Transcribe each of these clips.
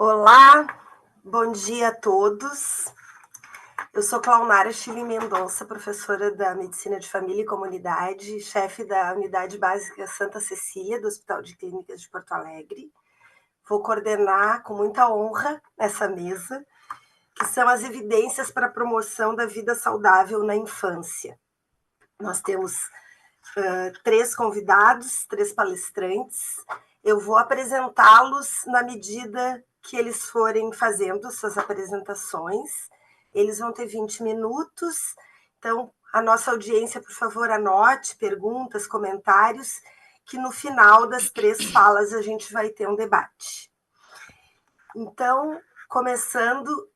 Olá, bom dia a todos. Eu sou Claunara Chile Mendonça, professora da Medicina de Família e Comunidade, chefe da Unidade Básica Santa Cecília, do Hospital de Clínicas de Porto Alegre. Vou coordenar com muita honra essa mesa, que são as evidências para a promoção da vida saudável na infância. Nós temos 3 convidados, 3 palestrantes. Eu vou apresentá-los na medida que eles forem fazendo suas apresentações. Eles vão ter 20 minutos. Então, a nossa audiência, por favor, anote perguntas, comentários, que no final das 3 falas a gente vai ter um debate. Então, começando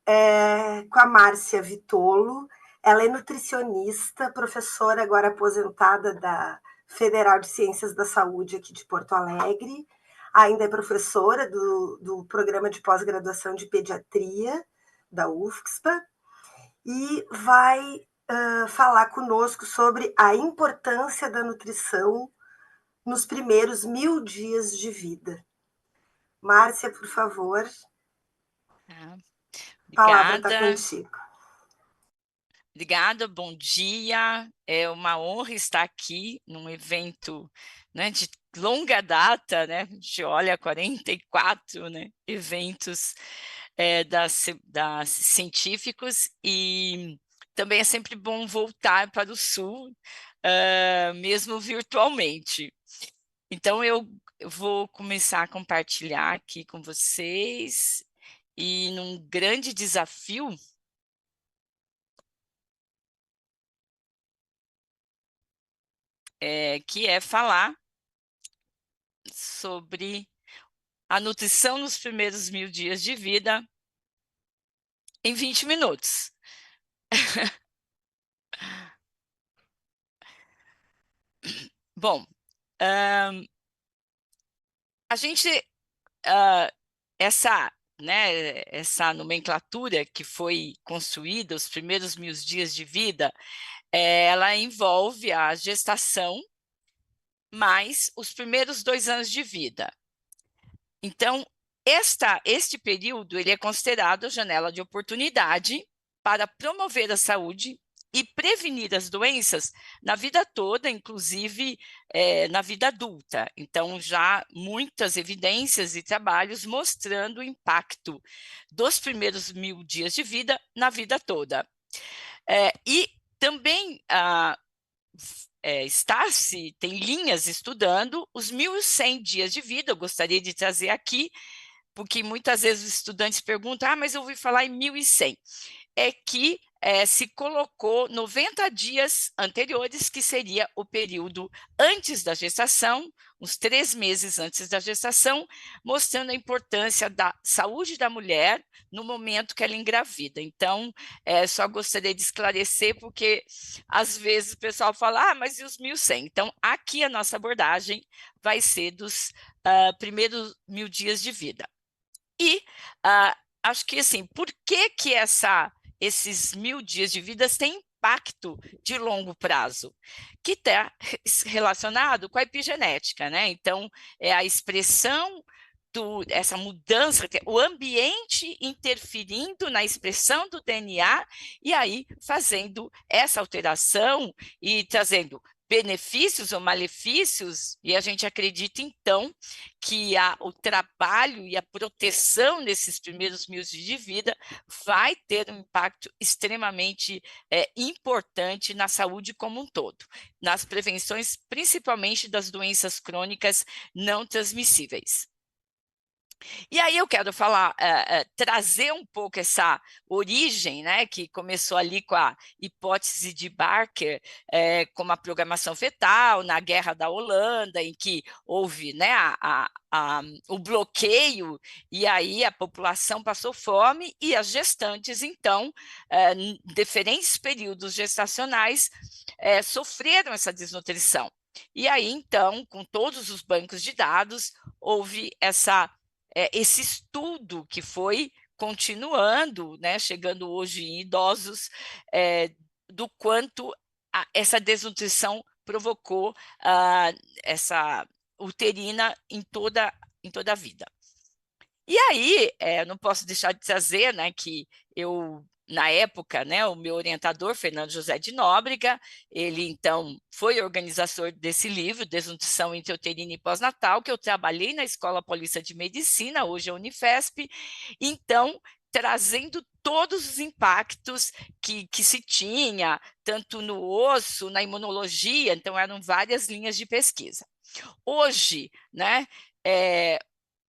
com a Márcia Vitolo. Ela é nutricionista, professora agora aposentada da Federal de Ciências da Saúde aqui de Porto Alegre. Ainda é professora do programa de pós-graduação de pediatria da UFSPA e vai falar conosco sobre a importância da nutrição nos primeiros 1000 dias de vida. Márcia, por favor. Obrigada. A palavra está contigo. Obrigada, bom dia. É uma honra estar aqui num evento, né, de longa data, né? A gente olha 44, né, eventos das científicos, e também é sempre bom voltar para o Sul, mesmo virtualmente. Então, eu vou começar a compartilhar aqui com vocês, e num grande desafio que é falar sobre a nutrição nos primeiros 1000 dias de vida em 20 minutos. Bom, a gente, essa nomenclatura que foi construída, os primeiros 1000 dias de vida, ela envolve a gestação mais os primeiros 2 anos de vida. Então, este período ele é considerado a janela de oportunidade para promover a saúde e prevenir as doenças na vida toda, inclusive na vida adulta. Então, já muitas evidências e trabalhos mostrando o impacto dos primeiros 1000 dias de vida na vida toda. E também tem linhas estudando os 1100 dias de vida. Eu gostaria de trazer aqui, porque muitas vezes os estudantes perguntam, mas eu ouvi falar em 1100. É que se colocou 90 dias anteriores, que seria o período antes da gestação, uns 3 meses antes da gestação, mostrando a importância da saúde da mulher no momento que ela engravida. Então, só gostaria de esclarecer, porque às vezes o pessoal fala, mas e os 1100? Então, aqui a nossa abordagem vai ser dos primeiros 1000 dias de vida. E acho que, assim, por que esses 1000 dias de vida têm impacto de longo prazo? Que está relacionado com a epigenética, né? Então, é a expressão essa mudança, o ambiente interferindo na expressão do DNA, e aí fazendo essa alteração e trazendo benefícios ou malefícios, e a gente acredita, então, que o trabalho e a proteção nesses primeiros 1000 dias de vida vai ter um impacto extremamente importante na saúde como um todo, nas prevenções, principalmente das doenças crônicas não transmissíveis. E aí eu quero falar, trazer um pouco essa origem, né, que começou ali com a hipótese de Barker, como a programação fetal, na Guerra da Holanda, em que houve, né, o bloqueio, e aí a população passou fome, e as gestantes, então, em diferentes períodos gestacionais, sofreram essa desnutrição. E aí, então, com todos os bancos de dados, houve esse estudo que foi continuando, né, chegando hoje em idosos, do quanto essa desnutrição provocou essa uterina em toda a vida. E aí, eu não posso deixar de trazer, né, que eu, na época, né, o meu orientador, Fernando José de Nóbrega, ele, então, foi organizador desse livro, Desnutrição Intrauterina e Pós-Natal, que eu trabalhei na Escola Paulista de Medicina, hoje é a Unifesp, então, trazendo todos os impactos que se tinha, tanto no osso, na imunologia, então eram várias linhas de pesquisa. Hoje, né,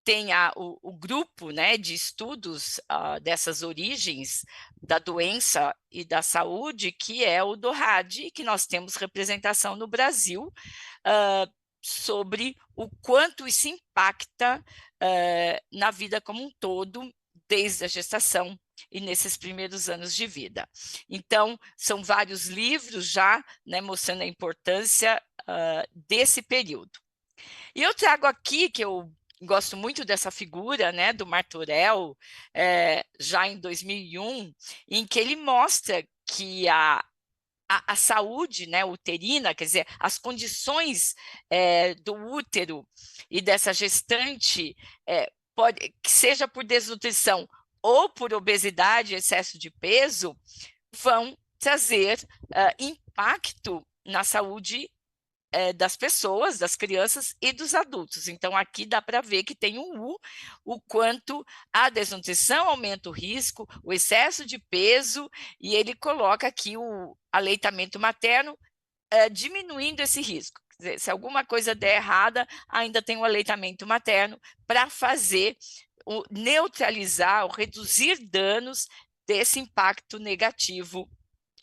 tem o grupo, né, de estudos dessas origens da doença e da saúde, que é o DORAD, que nós temos representação no Brasil, sobre o quanto isso impacta na vida como um todo, desde a gestação e nesses primeiros anos de vida. Então, são vários livros já, né, mostrando a importância desse período. E eu trago aqui, que eu gosto muito dessa figura, né, do Martorell, já em 2001, em que ele mostra que a saúde, né, uterina, quer dizer, as condições do útero e dessa gestante, pode, que seja por desnutrição ou por obesidade, excesso de peso, vão trazer impacto na saúde das pessoas, das crianças e dos adultos. Então, aqui dá para ver que tem um U, o quanto a desnutrição aumenta o risco, o excesso de peso, e ele coloca aqui o aleitamento materno diminuindo esse risco. Quer dizer, se alguma coisa der errada, ainda tem o aleitamento materno para fazer, neutralizar ou reduzir danos desse impacto negativo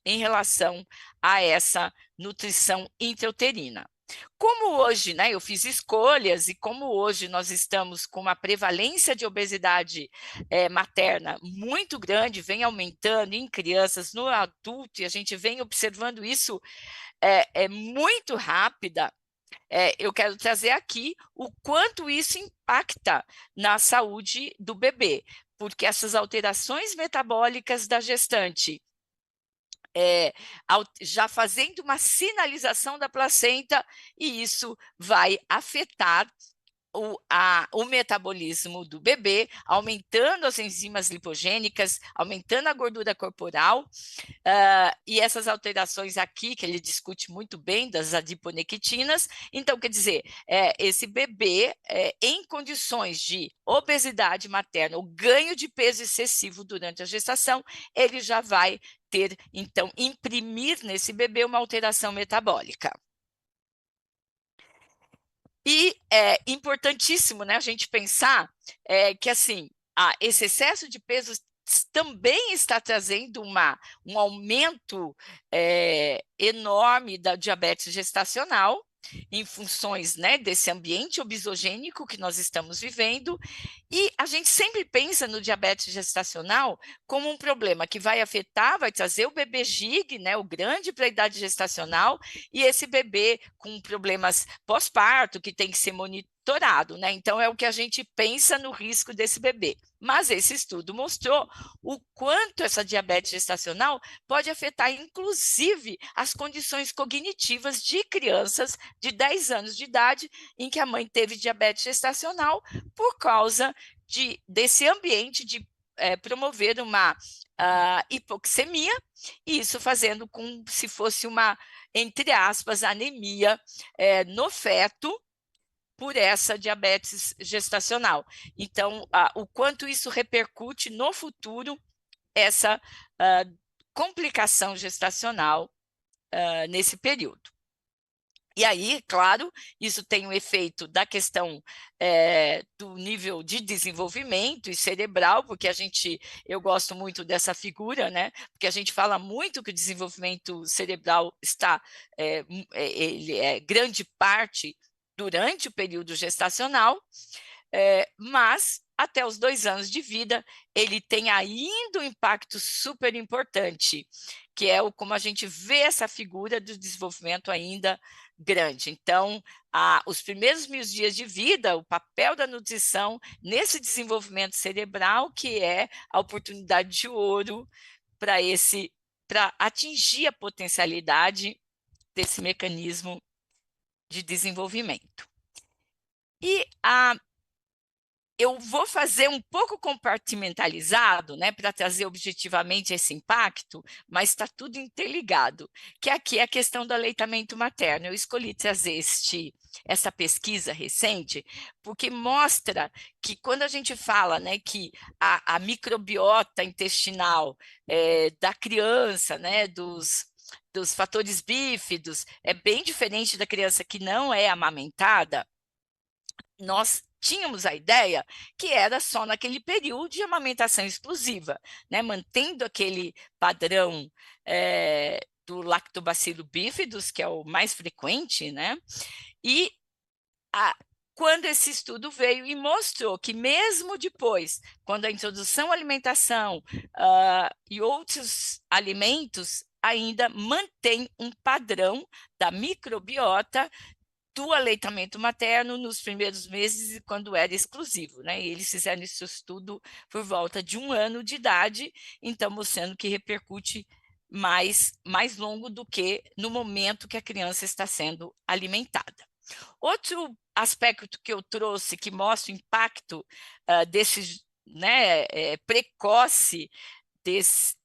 em relação a essa nutrição intrauterina. Como hoje, né, eu fiz escolhas, e como hoje nós estamos com uma prevalência de obesidade materna muito grande, vem aumentando em crianças, no adulto, e a gente vem observando isso muito rápida, eu quero trazer aqui o quanto isso impacta na saúde do bebê, porque essas alterações metabólicas da gestante, já fazendo uma sinalização da placenta, e isso vai afetar o metabolismo do bebê, aumentando as enzimas lipogênicas, aumentando a gordura corporal, e essas alterações aqui, que ele discute muito bem, das adiponectinas. Então, quer dizer, esse bebê, em condições de obesidade materna, ou ganho de peso excessivo durante a gestação, ele já vai ter, então, imprimir nesse bebê uma alteração metabólica. E é importantíssimo, né, a gente pensar que, assim, esse excesso de peso também está trazendo um aumento enorme da diabetes gestacional, em funções, né, desse ambiente obesogênico que nós estamos vivendo, e a gente sempre pensa no diabetes gestacional como um problema que vai afetar, vai trazer o bebê GIG, né, o grande para a idade gestacional, e esse bebê com problemas pós-parto, que tem que ser monitorado, né? Então, é o que a gente pensa no risco desse bebê. Mas esse estudo mostrou o quanto essa diabetes gestacional pode afetar, inclusive, as condições cognitivas de crianças de 10 anos de idade, em que a mãe teve diabetes gestacional por causa desse ambiente de promover uma hipoxemia, e isso fazendo como se fosse uma, entre aspas, anemia no feto, por essa diabetes gestacional. Então, o quanto isso repercute no futuro, essa complicação gestacional nesse período. E aí, claro, isso tem um efeito da questão do nível de desenvolvimento e cerebral, porque eu gosto muito dessa figura, né? Porque a gente fala muito que o desenvolvimento cerebral está, ele é grande parte durante o período gestacional, mas até os 2 anos de vida, ele tem ainda um impacto super importante, que é como a gente vê essa figura do desenvolvimento ainda grande. Então, os primeiros 1000 dias de vida, o papel da nutrição nesse desenvolvimento cerebral, que é a oportunidade de ouro para atingir a potencialidade desse mecanismo de desenvolvimento. E eu vou fazer um pouco compartimentalizado, né, para trazer objetivamente esse impacto, mas está tudo interligado, que aqui é a questão do aleitamento materno. Eu escolhi trazer essa pesquisa recente, porque mostra que quando a gente fala, né, que a microbiota intestinal da criança, né, dos fatores bífidos, é bem diferente da criança que não é amamentada, nós tínhamos a ideia que era só naquele período de amamentação exclusiva, né, mantendo aquele padrão do lactobacilo bífidos, que é o mais frequente, né, e a, quando esse estudo veio e mostrou que mesmo depois, quando a introdução à alimentação e outros alimentos ainda mantém um padrão da microbiota do aleitamento materno nos primeiros meses e quando era exclusivo, né? E eles fizeram esse estudo por volta de 1 ano de idade, então mostrando que repercute mais longo do que no momento que a criança está sendo alimentada. Outro aspecto que eu trouxe que mostra o impacto desse precoce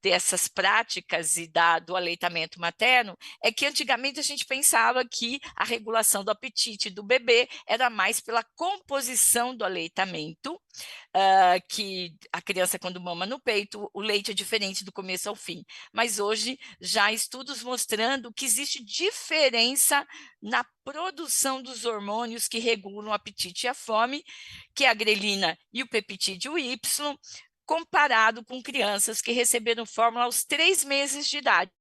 dessas práticas e do aleitamento materno é que antigamente a gente pensava que a regulação do apetite do bebê era mais pela composição do aleitamento, que a criança quando mama no peito, o leite é diferente do começo ao fim. Mas hoje já há estudos mostrando que existe diferença na produção dos hormônios que regulam o apetite e a fome, que é a grelina e o peptídeo Y, comparado com crianças que receberam fórmula aos 3 meses de idade.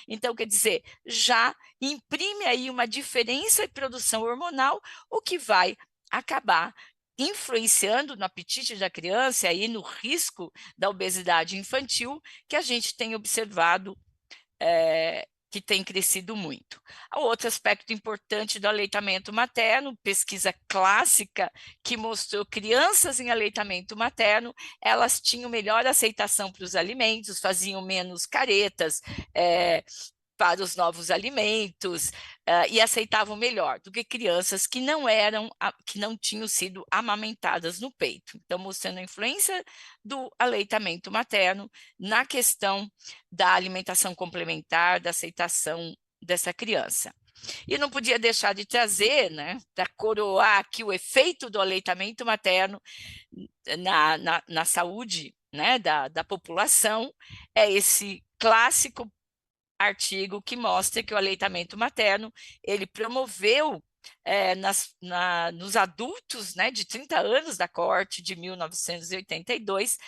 Então, quer dizer, já imprime aí uma diferença em produção hormonal, o que vai acabar influenciando no apetite da criança e aí no risco da obesidade infantil, que a gente tem observado que tem crescido muito. Outro aspecto importante do aleitamento materno, pesquisa clássica que mostrou crianças em aleitamento materno, elas tinham melhor aceitação para os alimentos, faziam menos caretas, para os novos alimentos e aceitavam melhor do que crianças que não tinham sido amamentadas no peito. Então, mostrando a influência do aleitamento materno na questão da alimentação complementar, da aceitação dessa criança. E não podia deixar de trazer, né, para coroar aqui o efeito do aleitamento materno na saúde, né, da população, é esse clássico artigo que mostra que o aleitamento materno ele promoveu nos adultos, né, de 30 anos da coorte de 1982,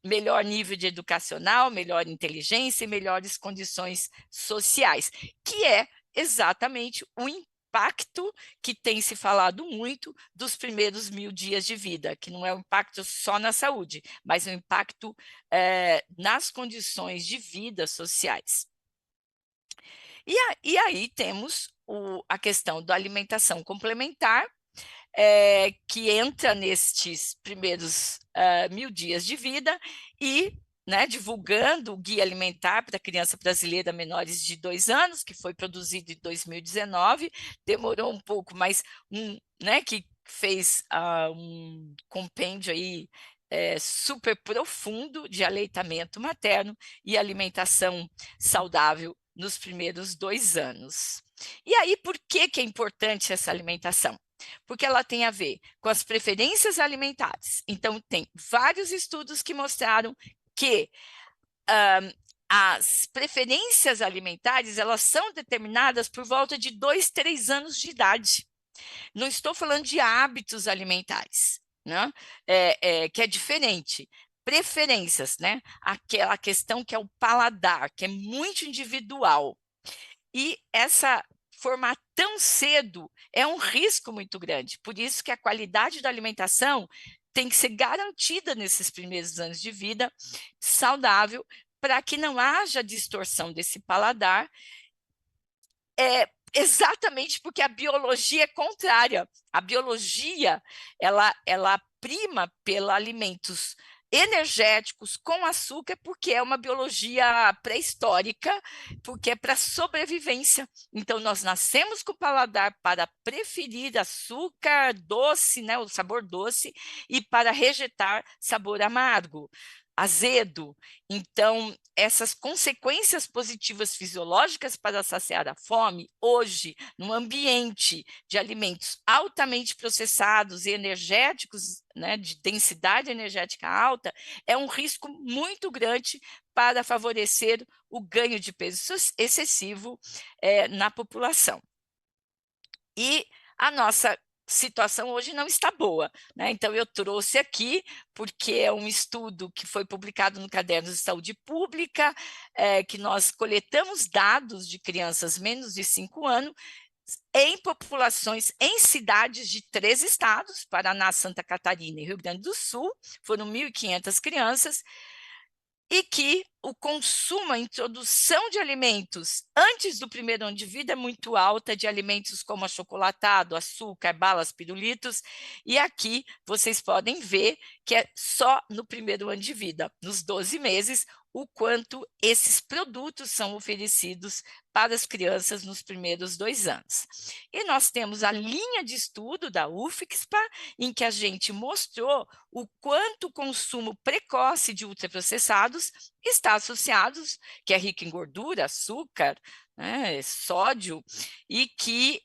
melhor nível de educacional, melhor inteligência e melhores condições sociais, que é exatamente o impacto que tem se falado muito dos primeiros 1000 dias de vida, que não é um impacto só na saúde, mas um impacto nas condições de vida sociais. E aí temos a questão da alimentação complementar, que entra nestes primeiros 1000 dias de vida e divulgando o Guia Alimentar para a Criança Brasileira Menores de 2 anos, que foi produzido em 2019, demorou um pouco, mas que fez um compêndio aí super profundo de aleitamento materno e alimentação saudável nos primeiros 2 anos. E aí, por que é importante essa alimentação? Porque ela tem a ver com as preferências alimentares. Então, tem vários estudos que mostraram que as preferências alimentares, elas são determinadas por volta de 2, 3 anos de idade. Não estou falando de hábitos alimentares, né? Que é diferente. Preferências, né? Aquela questão que é o paladar, que é muito individual. E essa formar tão cedo é um risco muito grande. Por isso que a qualidade da alimentação tem que ser garantida nesses primeiros anos de vida, saudável, para que não haja distorção desse paladar, exatamente porque a biologia é contrária. A biologia, ela prima pelos alimentos energéticos com açúcar, porque é uma biologia pré-histórica, porque é para sobrevivência. Então, nós nascemos com o paladar para preferir açúcar doce, né, o sabor doce, e para rejeitar sabor amargo, azedo. Então, essas consequências positivas fisiológicas para saciar a fome, hoje, no ambiente de alimentos altamente processados e energéticos, né, de densidade energética alta, é um risco muito grande para favorecer o ganho de peso excessivo na população. E a nossa situação hoje não está boa, né? Então, eu trouxe aqui, porque é um estudo que foi publicado no Caderno de Saúde Pública, que nós coletamos dados de crianças menos de 5 anos, em populações, em cidades de 3 estados, Paraná, Santa Catarina e Rio Grande do Sul, foram 1.500 crianças, e que o consumo, a introdução de alimentos antes do primeiro ano de vida é muito alta, de alimentos como achocolatado, açúcar, balas, pirulitos, e aqui vocês podem ver que é só no primeiro ano de vida, nos 12 meses, o quanto esses produtos são oferecidos para as crianças nos primeiros 2 anos. E nós temos a linha de estudo da UFSPA, em que a gente mostrou o quanto o consumo precoce de ultraprocessados está associado, que é rico em gordura, açúcar, né, sódio, e que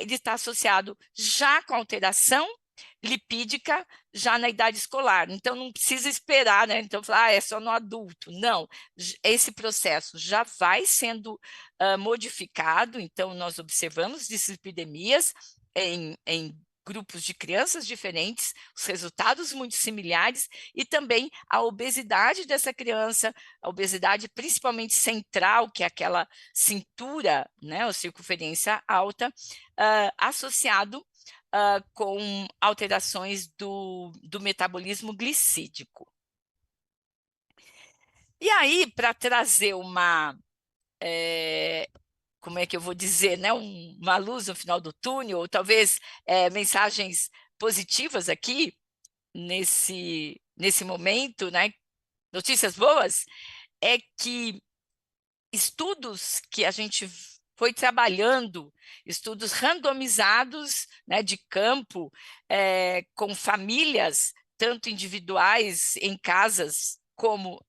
ele está associado já com alteração lipídica já na idade escolar. Então, não precisa esperar, né? Então, falar, é só no adulto. Não, esse processo já vai sendo modificado. Então, nós observamos dislipidemias em grupos de crianças diferentes, os resultados muito similares, e também a obesidade dessa criança, a obesidade principalmente central, que é aquela cintura, né, ou circunferência alta, associado com alterações do metabolismo glicídico. E aí, para trazer uma, como é que eu vou dizer, né, uma luz no final do túnel, ou talvez mensagens positivas aqui, nesse momento, né, notícias boas, é que estudos que a gente foi trabalhando, estudos randomizados, né, de campo, com famílias, tanto individuais em casas, como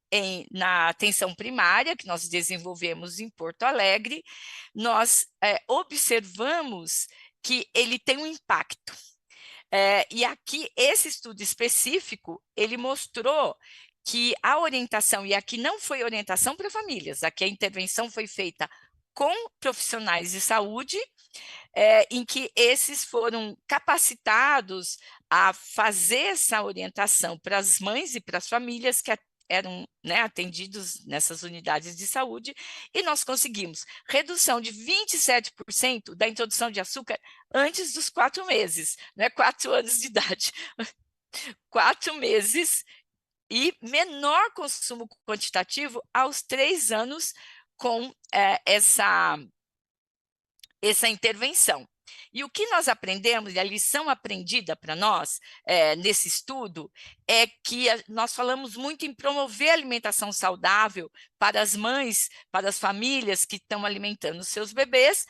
na atenção primária, que nós desenvolvemos em Porto Alegre, nós observamos que ele tem um impacto. E aqui, esse estudo específico, ele mostrou que a orientação, e aqui não foi orientação para famílias, aqui a intervenção foi feita com profissionais de saúde, em que esses foram capacitados a fazer essa orientação para as mães e para as famílias que eram, né, atendidos nessas unidades de saúde, e nós conseguimos redução de 27% da introdução de açúcar antes dos 4 meses, né, 4 anos de idade. 4 meses e menor consumo quantitativo aos 3 anos com essa intervenção. E o que nós aprendemos, e a lição aprendida para nós nesse estudo, é que nós falamos muito em promover a alimentação saudável para as mães, para as famílias que estão alimentando seus bebês,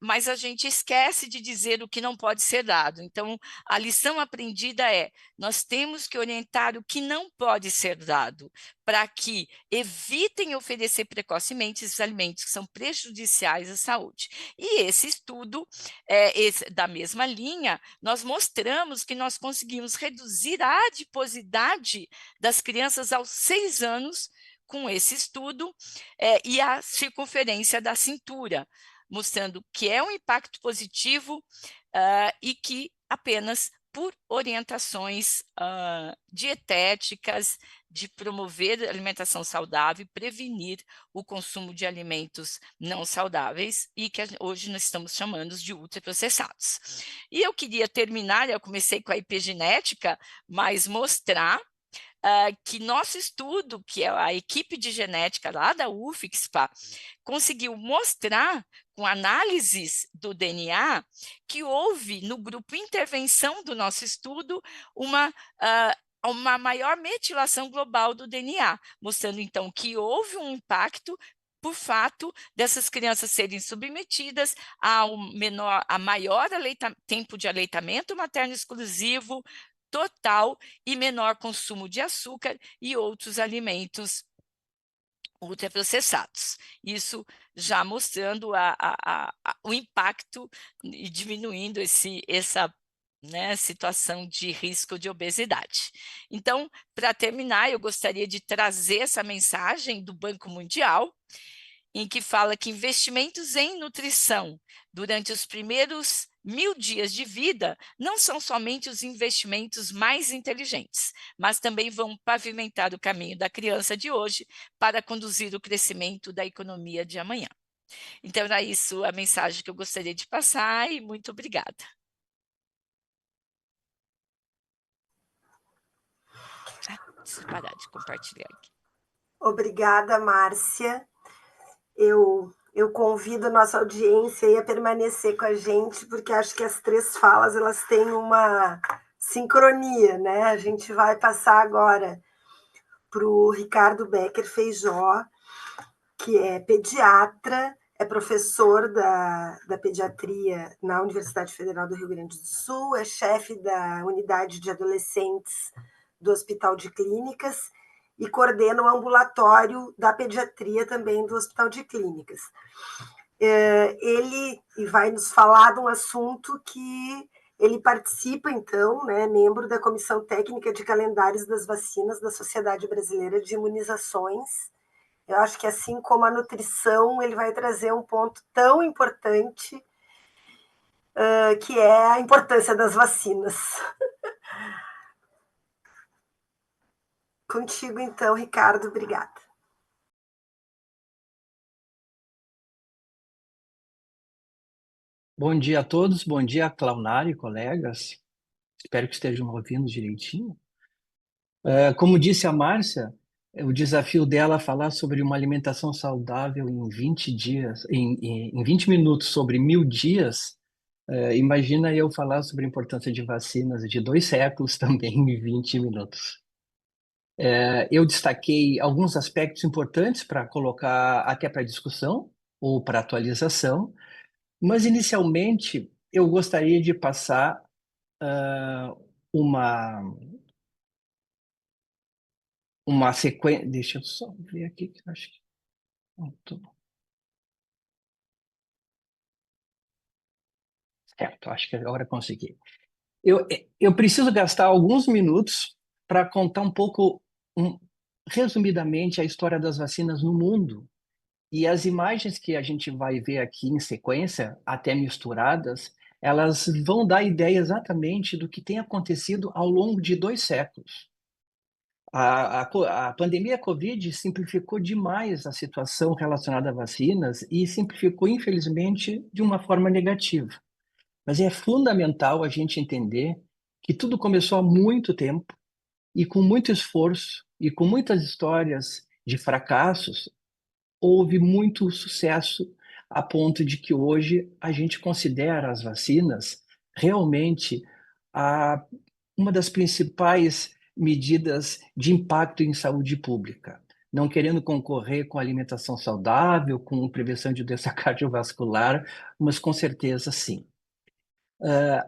mas a gente esquece de dizer o que não pode ser dado. Então, a lição aprendida é: nós temos que orientar o que não pode ser dado, para que evitem oferecer precocemente esses alimentos que são prejudiciais à saúde. E esse estudo, da mesma linha, nós mostramos que nós conseguimos reduzir a adiposidade das crianças aos 6 anos com esse estudo, e a circunferência da cintura, mostrando que é um impacto positivo e que apenas por orientações dietéticas, de promover alimentação saudável e prevenir o consumo de alimentos não saudáveis e que hoje nós estamos chamando de ultraprocessados. E eu queria terminar, eu comecei com a epigenética, mas mostrar que nosso estudo, que é a equipe de genética lá da UFSPA, conseguiu mostrar, com análises do DNA, que houve no grupo intervenção do nosso estudo uma uma maior metilação global do DNA, mostrando então que houve um impacto por fato dessas crianças serem submetidas a maior tempo de aleitamento materno exclusivo, total e menor consumo de açúcar e outros alimentos ultraprocessados. Isso já mostrando o impacto e diminuindo essa situação de risco de obesidade. Então, para terminar, eu gostaria de trazer essa mensagem do Banco Mundial, em que fala que investimentos em nutrição durante os primeiros 1000 dias de vida não são somente os investimentos mais inteligentes, mas também vão pavimentar o caminho da criança de hoje para conduzir o crescimento da economia de amanhã. Então, era isso a mensagem que eu gostaria de passar e muito obrigada. Deixa eu parar de compartilhar aqui. Obrigada, Márcia. Eu convido a nossa audiência a permanecer com a gente, porque acho que as 3 falas elas têm uma sincronia, né? A gente vai passar agora para o Ricardo Becker Feijó, que é pediatra, é professor da pediatria na Universidade Federal do Rio Grande do Sul, é chefe da unidade de adolescentes do Hospital de Clínicas e coordena o ambulatório da pediatria também do Hospital de Clínicas. Ele vai nos falar de um assunto que ele participa, então, né, membro da Comissão Técnica de Calendários das Vacinas da Sociedade Brasileira de Imunizações. Eu acho que, assim como a nutrição, ele vai trazer um ponto tão importante, que é a importância das vacinas. Contigo, então, Ricardo, obrigada. Bom dia a todos, bom dia, Claunari, colegas. Espero que estejam ouvindo direitinho. Como disse a Márcia, o desafio dela é falar sobre uma alimentação saudável em 20 dias, em 20 minutos, sobre 1000 dias. Imagina eu falar sobre a importância de vacinas de 2 séculos também em 20 minutos. Eu destaquei alguns aspectos importantes para colocar até para discussão ou para atualização, mas inicialmente eu gostaria de passar uma sequência. Deixa eu só ver aqui que eu acho que. Certo, acho que agora consegui. Eu preciso gastar alguns minutos para contar um pouco, resumidamente, a história das vacinas no mundo. E as imagens que a gente vai ver aqui em sequência, até misturadas, elas vão dar ideia exatamente do que tem acontecido ao longo de 2 séculos. A pandemia Covid simplificou demais a situação relacionada a vacinas e simplificou, infelizmente, de uma forma negativa. Mas é fundamental a gente entender que tudo começou há muito tempo e com muito esforço e com muitas histórias de fracassos, houve muito sucesso a ponto de que hoje a gente considera as vacinas realmente uma das principais medidas de impacto em saúde pública. Não querendo concorrer com alimentação saudável, com prevenção de doença cardiovascular, mas com certeza sim.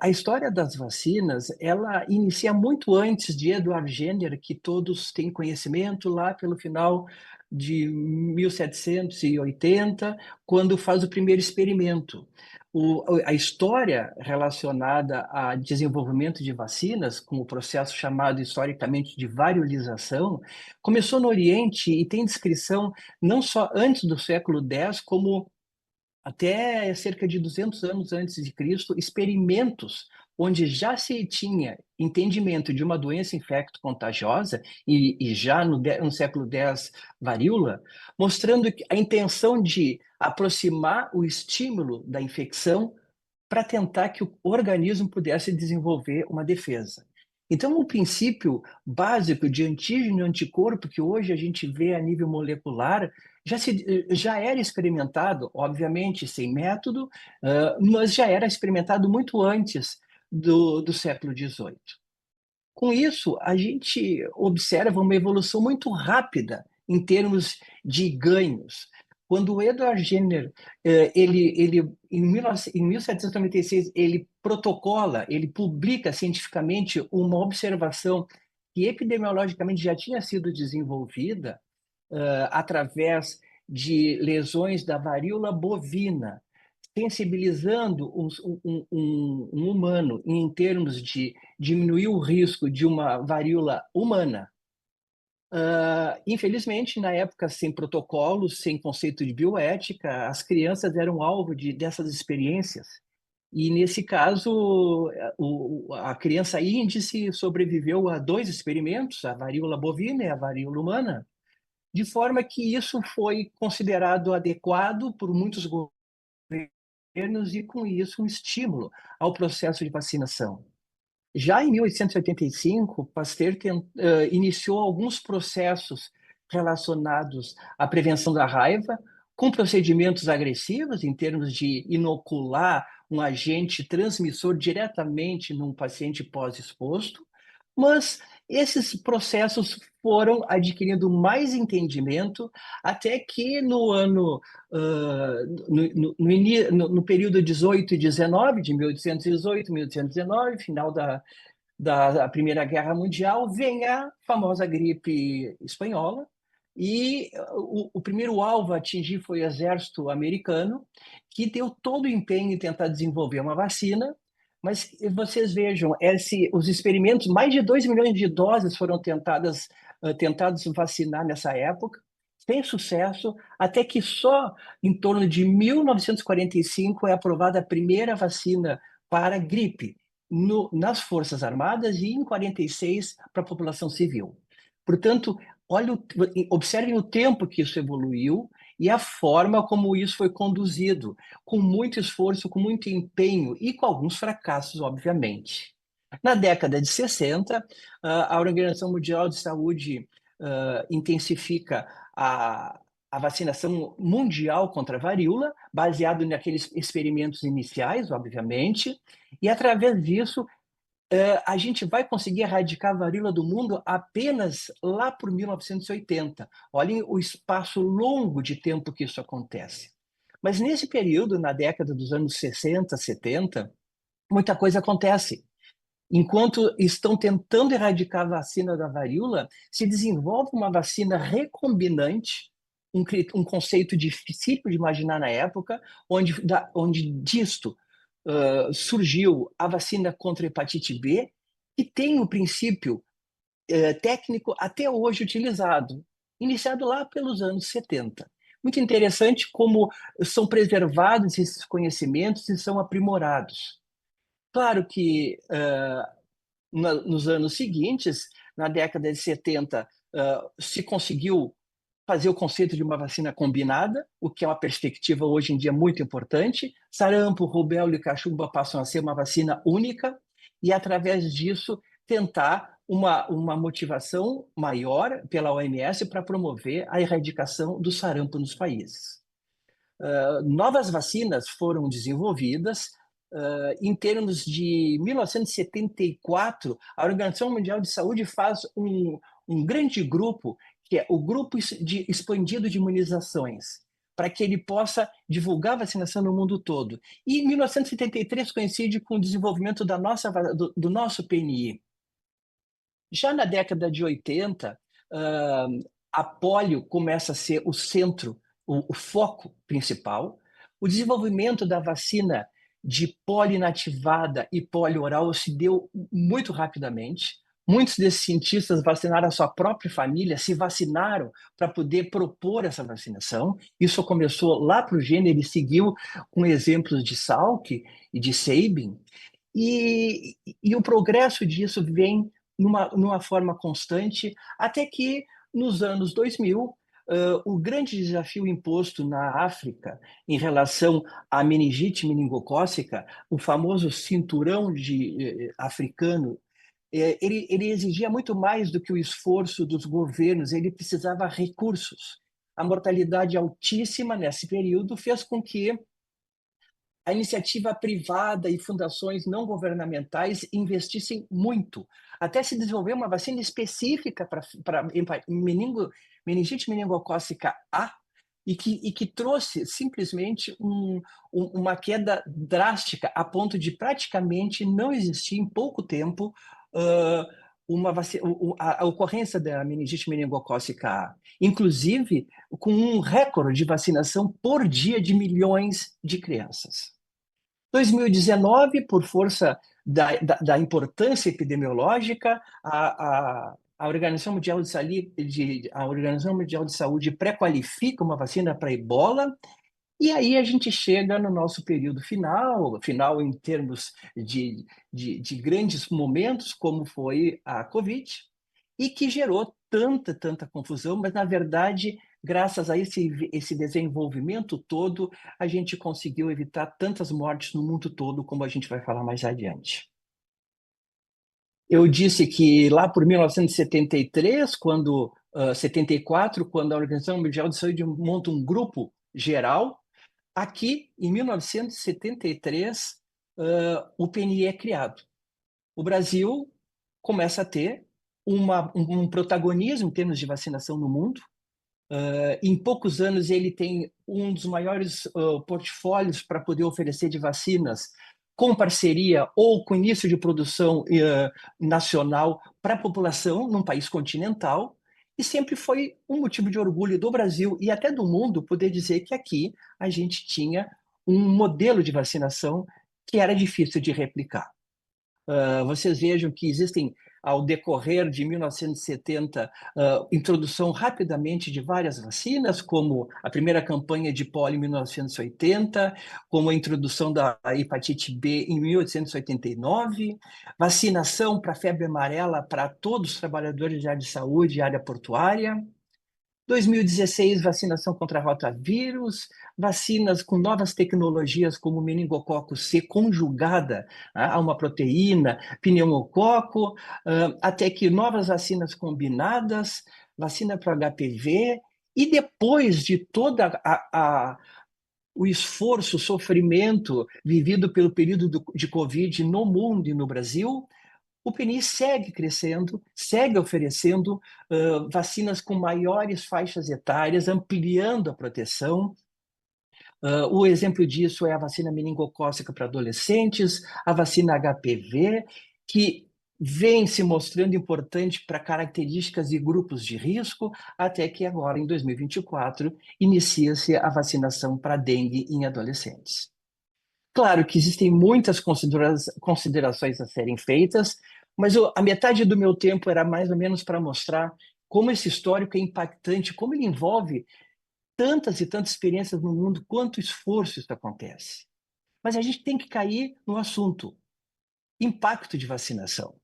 A história das vacinas, ela inicia muito antes de Edward Jenner, que todos têm conhecimento, lá pelo final de 1780, quando faz o primeiro experimento. A história relacionada a desenvolvimento de vacinas, com o processo chamado historicamente de variolização, começou no Oriente e tem descrição não só antes do século X, como até cerca de 200 anos antes de Cristo, experimentos onde já se tinha entendimento de uma doença infecto-contagiosa, e já no século X, varíola, mostrando a intenção de aproximar o estímulo da infecção para tentar que o organismo pudesse desenvolver uma defesa. Então, o princípio básico de antígeno e anticorpo, que hoje a gente vê a nível molecular, já era experimentado, obviamente sem método, mas já era experimentado muito antes do século XVIII. Com isso, a gente observa uma evolução muito rápida em termos de ganhos. Quando o Edward Jenner, em 1796, ele protocola, ele publica cientificamente uma observação que epidemiologicamente já tinha sido desenvolvida através de lesões da varíola bovina, sensibilizando um humano em termos de diminuir o risco de uma varíola humana. Infelizmente, na época, sem protocolos, sem conceito de bioética, as crianças eram alvo dessas experiências. E, nesse caso, a criança índice sobreviveu a 2 experimentos, a varíola bovina e a varíola humana, de forma que isso foi considerado adequado por muitos governos e, com isso, um estímulo ao processo de vacinação. Já em 1885, Pasteur iniciou alguns processos relacionados à prevenção da raiva, com procedimentos agressivos, em termos de inocular um agente transmissor diretamente num paciente pós-exposto, mas esses processos foram adquirindo mais entendimento até que no ano no período 18 e 19, de 1818 1819, final da Primeira Guerra Mundial, vem a famosa gripe espanhola, e o primeiro alvo a atingir foi o exército americano, que deu todo o empenho em tentar desenvolver uma vacina, mas vocês vejam, os experimentos, mais de 2 milhões de doses foram tentados vacinar nessa época, sem sucesso, até que só em torno de 1945 é aprovada a primeira vacina para gripe nas Forças Armadas e em 46 para a população civil. Portanto, observem o tempo que isso evoluiu e a forma como isso foi conduzido, com muito esforço, com muito empenho e com alguns fracassos, obviamente. Na década de 60, a Organização Mundial de Saúde intensifica a vacinação mundial contra a varíola, baseado naqueles experimentos iniciais, obviamente, e através disso a gente vai conseguir erradicar a varíola do mundo apenas lá por 1980. Olhem o espaço longo de tempo que isso acontece. Mas nesse período, na década dos anos 60, 70, muita coisa acontece. Enquanto estão tentando erradicar a vacina da varíola, se desenvolve uma vacina recombinante, um conceito difícil de imaginar na época, onde disto surgiu a vacina contra a hepatite B, que tem um princípio técnico até hoje utilizado, iniciado lá pelos anos 70. Muito interessante como são preservados esses conhecimentos e são aprimorados. Claro que nos anos seguintes, na década de 70, se conseguiu fazer o conceito de uma vacina combinada, o que é uma perspectiva hoje em dia muito importante. Sarampo, rubéola e cachumba passam a ser uma vacina única e, através disso, tentar uma motivação maior pela OMS para promover a erradicação do sarampo nos países. Novas vacinas foram desenvolvidas. Em termos de 1974, a Organização Mundial de Saúde faz um grande grupo, que é o Grupo Expandido de Imunizações, para que ele possa divulgar a vacinação no mundo todo. E em 1973 coincide com o desenvolvimento do nosso PNI. Já na década de 80, a polio começa a ser o centro, o foco principal. O desenvolvimento da vacina de polio inativada e polio oral se deu muito rapidamente. Muitos desses cientistas vacinaram a sua própria família, se vacinaram para poder propor essa vacinação. Isso começou lá para o Jenner e seguiu com exemplos de Salk e de Sabin. E o progresso disso vem numa forma constante, até que, nos anos 2000, o grande desafio imposto na África em relação à meningite meningocócica, o famoso cinturão africano, ele exigia muito mais do que o esforço dos governos, ele precisava de recursos. A mortalidade altíssima nesse período fez com que a iniciativa privada e fundações não governamentais investissem muito, até se desenvolver uma vacina específica para meningite meningocócica A, e que trouxe simplesmente uma queda drástica, a ponto de praticamente não existir em pouco tempo a ocorrência da meningite meningocócica A, inclusive com um recorde de vacinação por dia de milhões de crianças. 2019, por força da importância epidemiológica, a Organização Mundial de Saúde pré-qualifica uma vacina para ebola, e aí a gente chega no nosso período final em termos de grandes momentos, como foi a Covid, e que gerou tanta confusão, mas, na verdade, graças a esse desenvolvimento todo, a gente conseguiu evitar tantas mortes no mundo todo, como a gente vai falar mais adiante. Eu disse que lá por 1973, 74, quando a Organização Mundial de Saúde monta um grupo geral, aqui, em 1973, o PNI é criado. O Brasil começa a ter um protagonismo em termos de vacinação no mundo. Em poucos anos, ele tem um dos maiores portfólios para poder oferecer de vacinas, com parceria ou com início de produção nacional para a população num país continental, e sempre foi um motivo de orgulho do Brasil e até do mundo poder dizer que aqui a gente tinha um modelo de vacinação que era difícil de replicar. Vocês vejam que existem, ao decorrer de 1970, introdução rapidamente de várias vacinas, como a primeira campanha de polio em 1980, como a introdução da hepatite B em 1889, vacinação para febre amarela para todos os trabalhadores de área de saúde e área portuária. 2016, vacinação contra rotavírus, vacinas com novas tecnologias como meningococo C conjugada a uma proteína, pneumococo, até que novas vacinas combinadas, vacina para HPV, e depois de toda o esforço, o sofrimento vivido pelo período de Covid no mundo e no Brasil, o PNI segue crescendo, segue oferecendo vacinas com maiores faixas etárias, ampliando a proteção. O exemplo disso é a vacina meningocócica para adolescentes, a vacina HPV, que vem se mostrando importante para características e grupos de risco, até que agora, em 2024, inicia-se a vacinação para dengue em adolescentes. Claro que existem muitas considerações a serem feitas, mas a metade do meu tempo era mais ou menos para mostrar como esse histórico é impactante, como ele envolve tantas e tantas experiências no mundo, quanto esforço isso acontece. Mas a gente tem que cair no assunto, impacto de vacinação.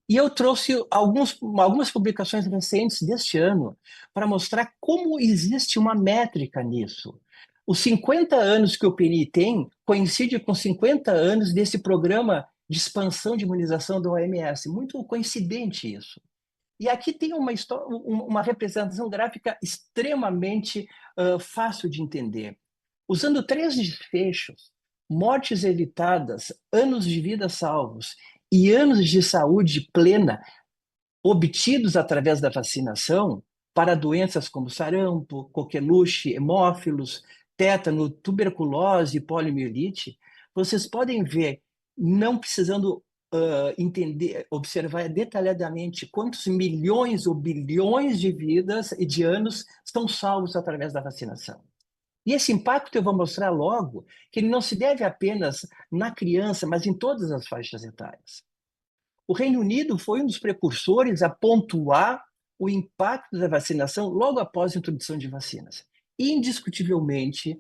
E eu trouxe algumas publicações recentes deste ano para mostrar como existe uma métrica nisso. Os 50 anos que o PNI tem coincide com 50 anos desse programa de expansão de imunização da OMS. Muito coincidente isso. E aqui tem uma representação gráfica extremamente fácil de entender. Usando 3 desfechos, mortes evitadas, anos de vida salvos e anos de saúde plena obtidos através da vacinação para doenças como sarampo, coqueluche, hemófilos, tétano, tuberculose e poliomielite, vocês podem ver, não precisando observar detalhadamente quantos milhões ou bilhões de vidas e de anos são salvos através da vacinação. E esse impacto eu vou mostrar logo, que ele não se deve apenas na criança, mas em todas as faixas etárias. O Reino Unido foi um dos precursores a pontuar o impacto da vacinação logo após a introdução de vacinas. Indiscutivelmente,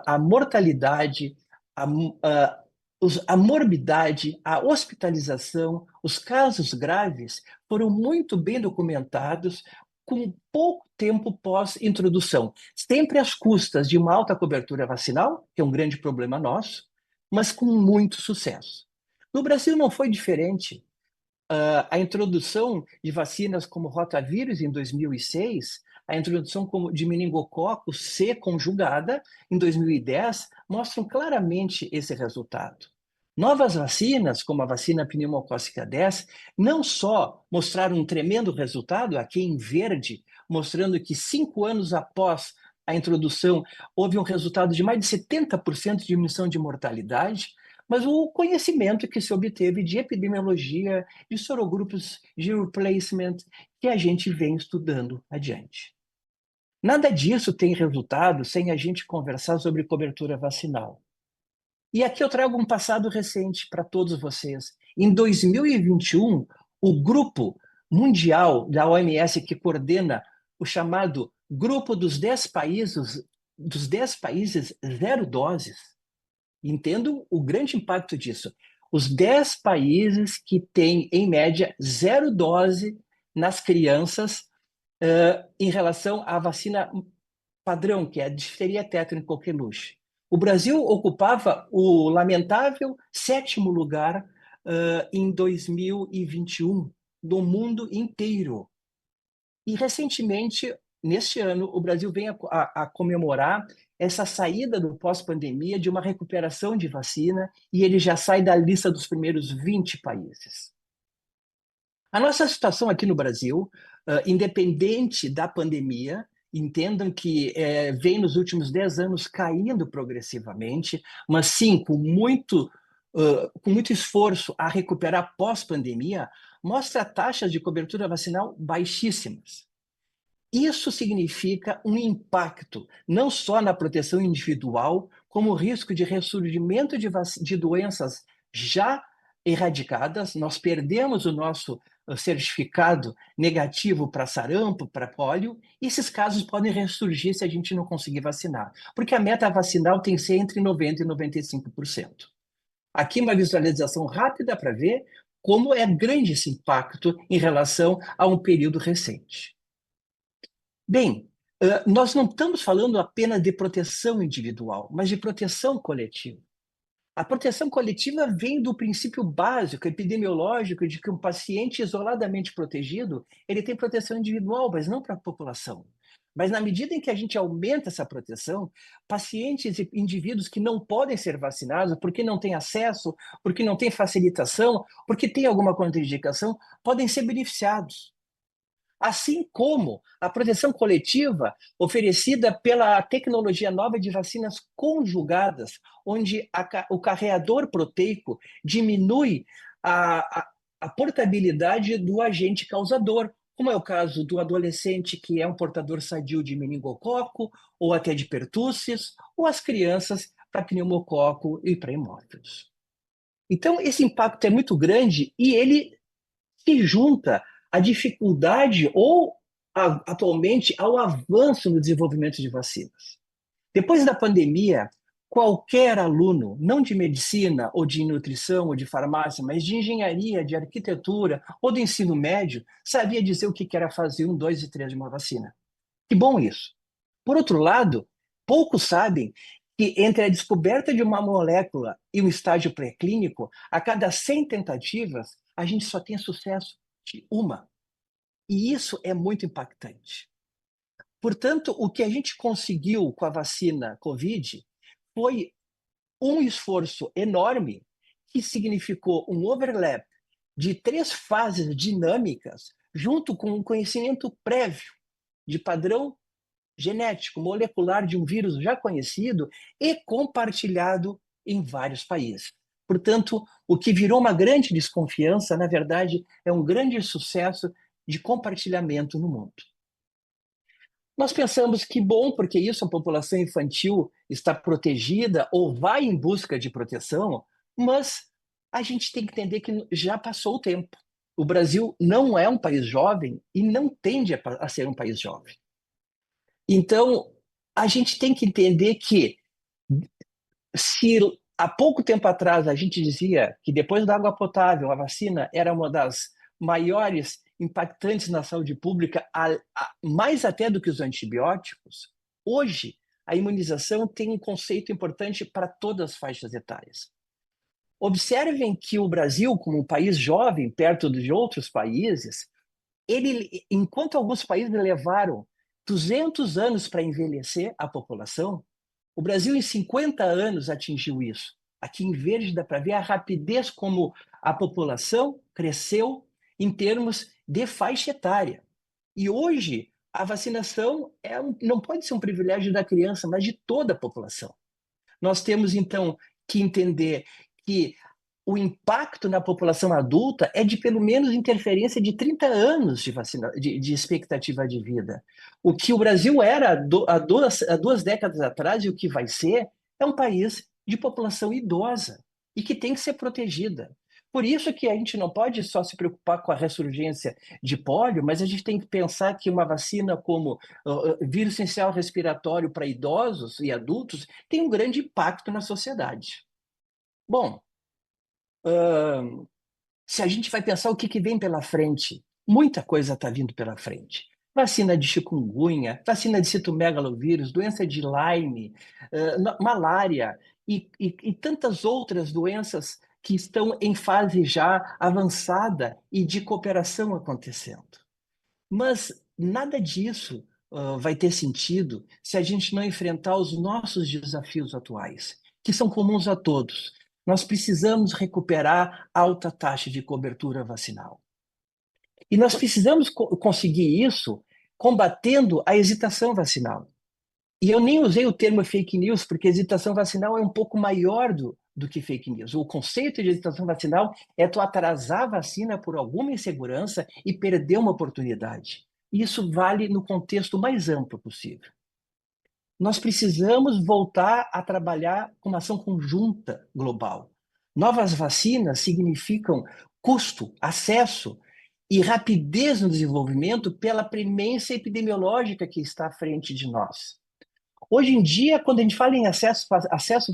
a mortalidade, a morbidade, a hospitalização, os casos graves foram muito bem documentados com pouco tempo pós-introdução, sempre às custas de uma alta cobertura vacinal, que é um grande problema nosso, mas com muito sucesso. No Brasil não foi diferente. a introdução de vacinas como rotavírus em 2006, a introdução de meningococo C conjugada em 2010, mostram claramente esse resultado. Novas vacinas, como a vacina pneumocócica 10, não só mostraram um tremendo resultado, aqui em verde, mostrando que 5 anos após a introdução houve um resultado de mais de 70% de diminuição de mortalidade, mas o conhecimento que se obteve de epidemiologia, de sorogrupos de replacement, que a gente vem estudando adiante. Nada disso tem resultado sem a gente conversar sobre cobertura vacinal. E aqui eu trago um passado recente para todos vocês. Em 2021, o grupo mundial da OMS, que coordena o chamado Grupo dos 10 países zero doses, entendo o grande impacto disso. Os 10 países que têm, em média, 0 dose nas crianças em relação à vacina padrão, que é a difteria, tétano e coqueluche. O Brasil ocupava o lamentável 7º lugar em 2021, do mundo inteiro. E, recentemente, neste ano, o Brasil vem a comemorar essa saída do pós-pandemia, de uma recuperação de vacina, e ele já sai da lista dos primeiros 20 países. A nossa situação aqui no Brasil, independente da pandemia, entendam que vem nos últimos 10 anos caindo progressivamente, mas sim com muito esforço a recuperar pós-pandemia, mostra taxas de cobertura vacinal baixíssimas. Isso significa um impacto não só na proteção individual, como o risco de ressurgimento de doenças já erradicadas. Nós perdemos o nosso certificado negativo para sarampo, para pólio, e esses casos podem ressurgir se a gente não conseguir vacinar, porque a meta vacinal tem que ser entre 90% e 95%. Aqui uma visualização rápida para ver como é grande esse impacto em relação a um período recente. Bem, nós não estamos falando apenas de proteção individual, mas de proteção coletiva. A proteção coletiva vem do princípio básico, epidemiológico, de que um paciente isoladamente protegido, ele tem proteção individual, mas não para a população. Mas na medida em que a gente aumenta essa proteção, pacientes e indivíduos que não podem ser vacinados porque não têm acesso, porque não têm facilitação, porque têm alguma contraindicação, podem ser beneficiados. Assim como a proteção coletiva oferecida pela tecnologia nova de vacinas conjugadas, onde o carreador proteico diminui a portabilidade do agente causador, como é o caso do adolescente que é um portador sadio de meningococo, ou até de pertussis, ou as crianças para pneumococo e para hemófilos. Então, esse impacto é muito grande e ele se junta à dificuldade ou, atualmente, ao avanço no desenvolvimento de vacinas. Depois da pandemia, qualquer aluno, não de medicina, ou de nutrição, ou de farmácia, mas de engenharia, de arquitetura, ou do ensino médio, sabia dizer o que era fase 1, 2 e 3 de uma vacina. Que bom isso! Por outro lado, poucos sabem que entre a descoberta de uma molécula e um estágio pré-clínico, a cada 100 tentativas, a gente só tem sucesso de uma. E isso é muito impactante. Portanto, o que a gente conseguiu com a vacina COVID foi um esforço enorme que significou um overlap de 3 fases dinâmicas junto com um conhecimento prévio de padrão genético, molecular de um vírus já conhecido e compartilhado em vários países. Portanto, o que virou uma grande desconfiança, na verdade, é um grande sucesso de compartilhamento no mundo. Nós pensamos que bom, porque isso a população infantil está protegida ou vai em busca de proteção, mas a gente tem que entender que já passou o tempo. O Brasil não é um país jovem e não tende a ser um país jovem. Então, a gente tem que entender que se há pouco tempo atrás a gente dizia que depois da água potável a vacina era uma das maiores impactantes na saúde pública, mais até do que os antibióticos, hoje a imunização tem um conceito importante para todas as faixas etárias. Observem que o Brasil, como um país jovem, perto de outros países, enquanto alguns países levaram 200 anos para envelhecer a população, o Brasil, em 50 anos, atingiu isso. Aqui em verde dá para ver a rapidez como a população cresceu em termos de faixa etária. E hoje, a vacinação não pode ser um privilégio da criança, mas de toda a população. Nós temos, então, que entender que o impacto na população adulta é de pelo menos interferência de 30 anos de expectativa de vida. O que o Brasil era há 2 décadas atrás e o que vai ser é um país de população idosa e que tem que ser protegida. Por isso que a gente não pode só se preocupar com a ressurgência de pólio, mas a gente tem que pensar que uma vacina como vírus essencial respiratório para idosos e adultos tem um grande impacto na sociedade. Bom, se a gente vai pensar o que vem pela frente, muita coisa está vindo pela frente. Vacina de chikungunya, vacina de citomegalovírus, doença de Lyme, malária e tantas outras doenças que estão em fase já avançada e de cooperação acontecendo. Mas nada disso vai ter sentido se a gente não enfrentar os nossos desafios atuais, que são comuns a todos. Nós precisamos recuperar alta taxa de cobertura vacinal. E nós precisamos conseguir isso combatendo a hesitação vacinal. E eu nem usei o termo fake news, porque hesitação vacinal é um pouco maior do que fake news. O conceito de hesitação vacinal é tu atrasar a vacina por alguma insegurança e perder uma oportunidade. Isso vale no contexto mais amplo possível. Nós precisamos voltar a trabalhar com uma ação conjunta global. Novas vacinas significam custo, acesso e rapidez no desenvolvimento pela premência epidemiológica que está à frente de nós. Hoje em dia, quando a gente fala em acesso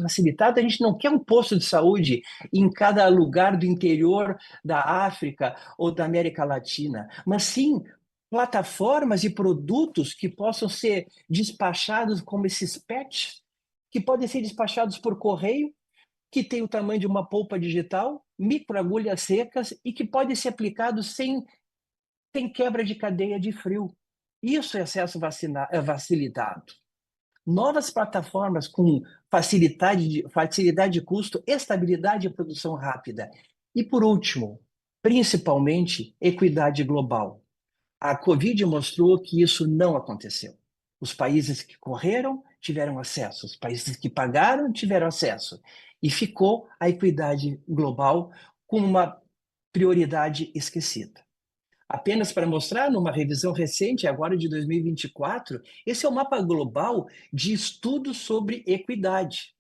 facilitado, a gente não quer um posto de saúde em cada lugar do interior da África ou da América Latina, mas sim plataformas e produtos que possam ser despachados como esses PETs, que podem ser despachados por correio, que tem o tamanho de uma polpa digital, microagulhas secas e que podem ser aplicados sem quebra de cadeia de frio. Isso é acesso facilitado. Novas plataformas com facilidade de custo, estabilidade e produção rápida. E, por último, principalmente, equidade global. A Covid mostrou que isso não aconteceu. Os países que correram tiveram acesso, os países que pagaram tiveram acesso. E ficou a equidade global como uma prioridade esquecida. Apenas para mostrar, numa revisão recente, agora de 2024, esse é o mapa global de estudos sobre equidade.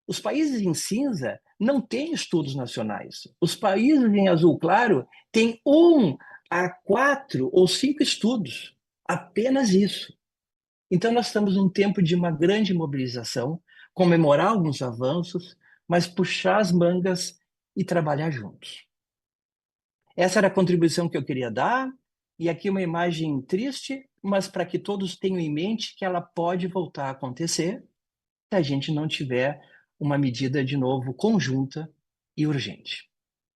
Os países em cinza não têm estudos nacionais. Os países em azul claro têm 1 a 4 ou 5 estudos. Apenas isso. Então, nós estamos num tempo de uma grande mobilização, comemorar alguns avanços, mas puxar as mangas e trabalhar juntos. Essa era a contribuição que eu queria dar, e aqui uma imagem triste, mas para que todos tenham em mente que ela pode voltar a acontecer se a gente não tiver uma medida, de novo, conjunta e urgente.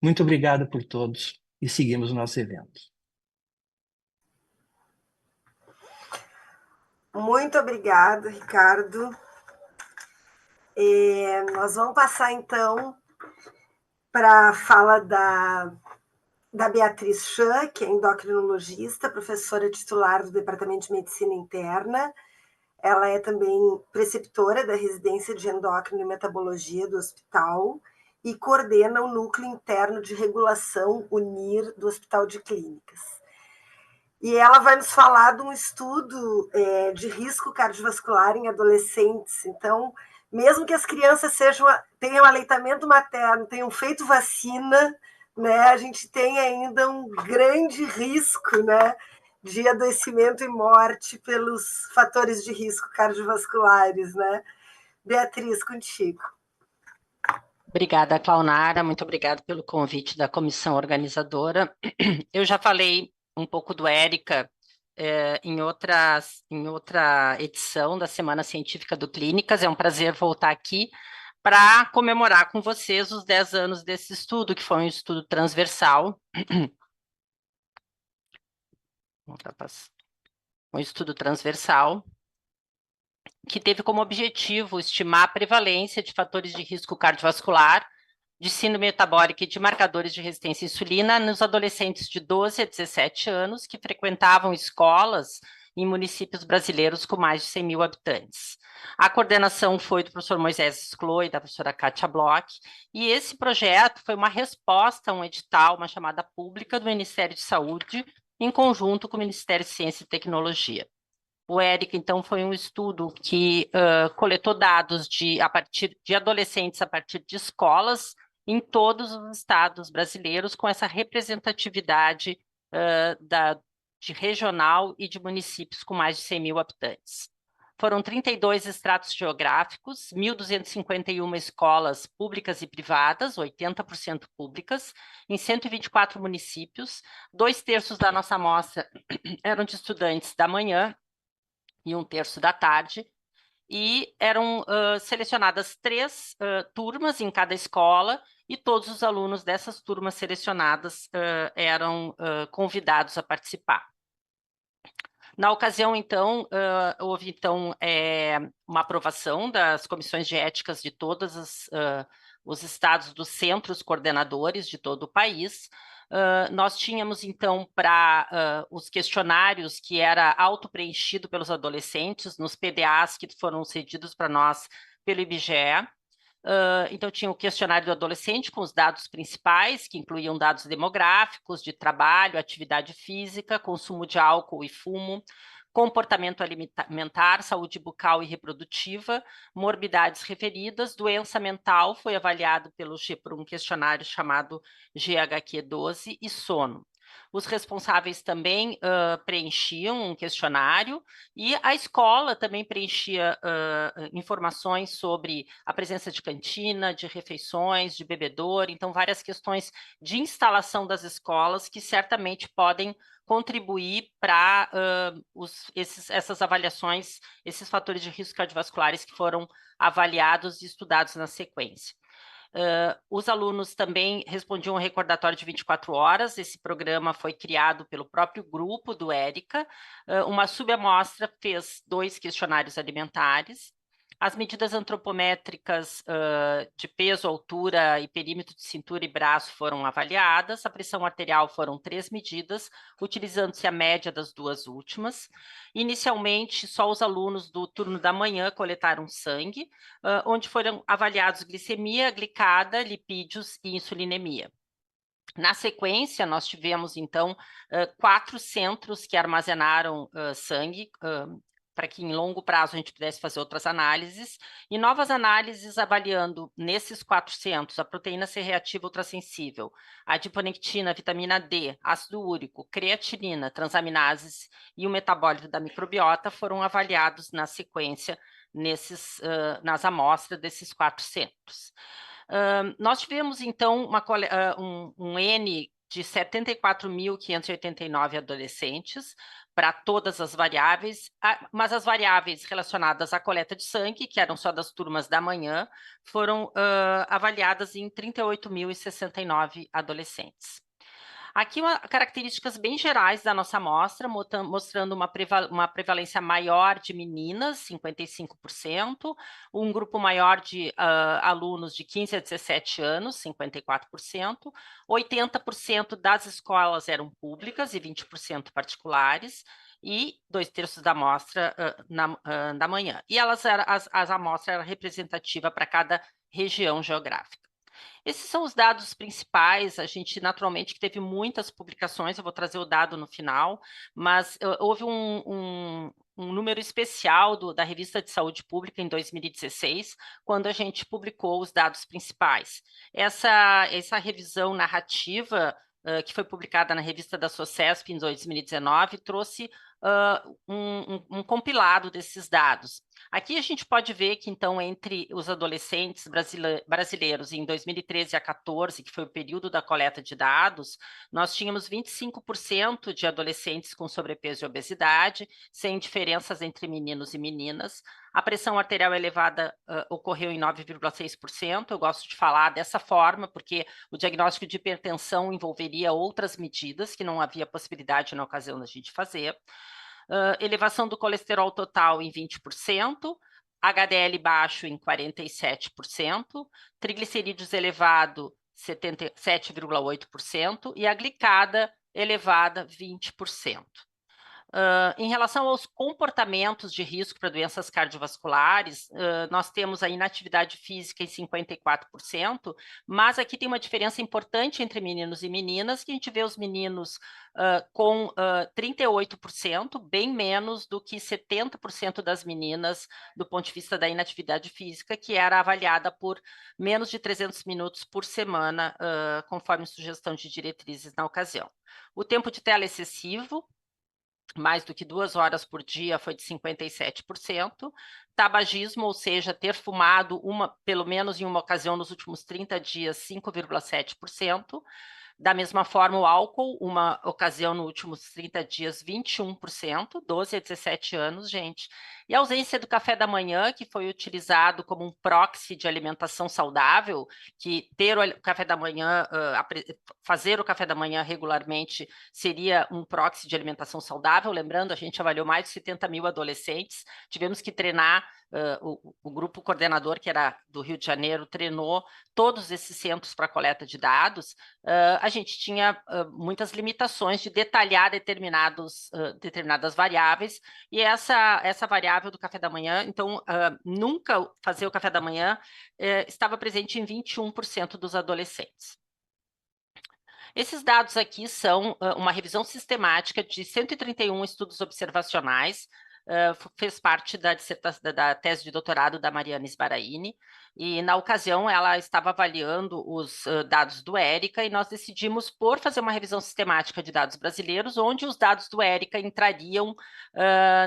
Muito obrigado por todos e seguimos o nosso evento. Muito obrigada, Ricardo. Nós vamos passar, então, para a fala da Beatriz Chan, que é endocrinologista, professora titular do Departamento de Medicina Interna. Ela é também preceptora da residência de endócrino e metabologia do hospital e coordena o Núcleo Interno de Regulação, o NIR, do Hospital de Clínicas. E ela vai nos falar de um estudo de risco cardiovascular em adolescentes. Então, mesmo que as crianças tenham aleitamento materno, tenham feito vacina, né, a gente tem ainda um grande risco, né, de adoecimento e morte pelos fatores de risco cardiovasculares, né? Beatriz, contigo. Obrigada, Claunara, muito obrigada pelo convite da comissão organizadora. Eu já falei um pouco do Érica em outra edição da Semana Científica do Clínicas, é um prazer voltar aqui para comemorar com vocês os 10 anos desse estudo, que foi um estudo transversal. Um estudo transversal, que teve como objetivo estimar a prevalência de fatores de risco cardiovascular, de síndrome metabólica e de marcadores de resistência à insulina nos adolescentes de 12 a 17 anos que frequentavam escolas em municípios brasileiros com mais de 100 mil habitantes. A coordenação foi do professor Moisés Sclo e da professora Kátia Bloch, e esse projeto foi uma resposta a um edital, uma chamada pública do Ministério de Saúde, em conjunto com o Ministério de Ciência e Tecnologia. O ERIC, então, foi um estudo que coletou dados a partir de adolescentes a partir de escolas em todos os estados brasileiros, com essa representatividade de regional e de municípios com mais de 100 mil habitantes. Foram 32 estratos geográficos, 1.251 escolas públicas e privadas, 80% públicas, em 124 municípios. 2/3 da nossa amostra eram de estudantes da manhã e 1/3 da tarde, e eram selecionadas 3 turmas em cada escola, e todos os alunos dessas turmas selecionadas eram convidados a participar. Na ocasião, então, houve uma aprovação das comissões de éticas de todos os estados dos centros coordenadores de todo o país. Nós tínhamos, então, para os questionários que era auto-preenchido pelos adolescentes, nos PDAs que foram cedidos para nós pelo IBGE. Então, tinha o questionário do adolescente com os dados principais, que incluíam dados demográficos, de trabalho, atividade física, consumo de álcool e fumo, comportamento alimentar, saúde bucal e reprodutiva, morbidades referidas, doença mental, foi avaliado por um questionário chamado GHQ-12, e sono. Os responsáveis também preenchiam um questionário, e a escola também preenchia informações sobre a presença de cantina, de refeições, de bebedouro, então várias questões de instalação das escolas que certamente podem contribuir para essas avaliações, esses fatores de risco cardiovasculares que foram avaliados e estudados na sequência. Os alunos também respondiam um recordatório de 24 horas, esse programa foi criado pelo próprio grupo do ERICA, uma subamostra fez 2 questionários alimentares, as medidas antropométricas de peso, altura e perímetro de cintura e braço foram avaliadas, a pressão arterial foram 3 medidas, utilizando-se a média das 2 últimas. Inicialmente, só os alunos do turno da manhã coletaram sangue, onde foram avaliados glicemia, glicada, lipídios e insulinemia. Na sequência, nós tivemos, então, 4 centros que armazenaram sangue, para que em longo prazo a gente pudesse fazer outras análises, e novas análises avaliando nesses 4 centros a proteína C reativa ultrassensível, a adiponectina, vitamina D, ácido úrico, creatinina, transaminases e o metabólito da microbiota foram avaliados na sequência nas amostras desses 4 centros. Nós tivemos, então, um N de 74.589 adolescentes para todas as variáveis, mas as variáveis relacionadas à coleta de sangue, que eram só das turmas da manhã, foram avaliadas em 38.069 adolescentes. Aqui características bem gerais da nossa amostra, mostrando uma prevalência maior de meninas, 55%, um grupo maior de alunos de 15 a 17 anos, 54%, 80% das escolas eram públicas e 20% particulares, e 2/3 da amostra da manhã. E a amostra era representativa para cada região geográfica. Esses são os dados principais, a gente naturalmente que teve muitas publicações, eu vou trazer o dado no final, mas houve um número especial da Revista de Saúde Pública em 2016, quando a gente publicou os dados principais. Essa revisão narrativa, que foi publicada na revista da SOCESP em 2019, trouxe um compilado desses dados. Aqui a gente pode ver que, então, entre os adolescentes brasileiros em 2013 a 14, que foi o período da coleta de dados, nós tínhamos 25% de adolescentes com sobrepeso e obesidade, sem diferenças entre meninos e meninas. A pressão arterial elevada ocorreu em 9,6%. Eu gosto de falar dessa forma, porque o diagnóstico de hipertensão envolveria outras medidas que não havia possibilidade na ocasião da gente fazer. Elevação do colesterol total em 20%, HDL baixo em 47%, triglicerídeos elevado 7,8% e a glicada elevada 20%. Em relação aos comportamentos de risco para doenças cardiovasculares, nós temos a inatividade física em 54%, mas aqui tem uma diferença importante entre meninos e meninas, que a gente vê os meninos com 38%, bem menos do que 70% das meninas do ponto de vista da inatividade física, que era avaliada por menos de 300 minutos por semana, conforme sugestão de diretrizes na ocasião. O tempo de tela excessivo, mais do que 2 horas por dia, foi de 57%. Tabagismo, ou seja, ter fumado pelo menos em uma ocasião nos últimos 30 dias, 5,7%. Da mesma forma, o álcool, uma ocasião nos últimos 30 dias, 21%, 12 a 17 anos, gente. E a ausência do café da manhã, que foi utilizado como um proxy de alimentação saudável, que ter o café da manhã, fazer o café da manhã regularmente seria um proxy de alimentação saudável. Lembrando, a gente avaliou mais de 70 mil adolescentes, tivemos que treinar. O grupo coordenador, que era do Rio de Janeiro, treinou todos esses centros para coleta de dados. A gente tinha muitas limitações de detalhar determinadas variáveis, e essa variável do café da manhã, então, nunca fazer o café da manhã estava presente em 21% dos adolescentes. Esses dados aqui são uma revisão sistemática de 131 estudos observacionais, fez parte da tese de doutorado da Mariana Sbaraini, e na ocasião ela estava avaliando os dados do ERICA, e nós decidimos fazer uma revisão sistemática de dados brasileiros, onde os dados do ERICA entrariam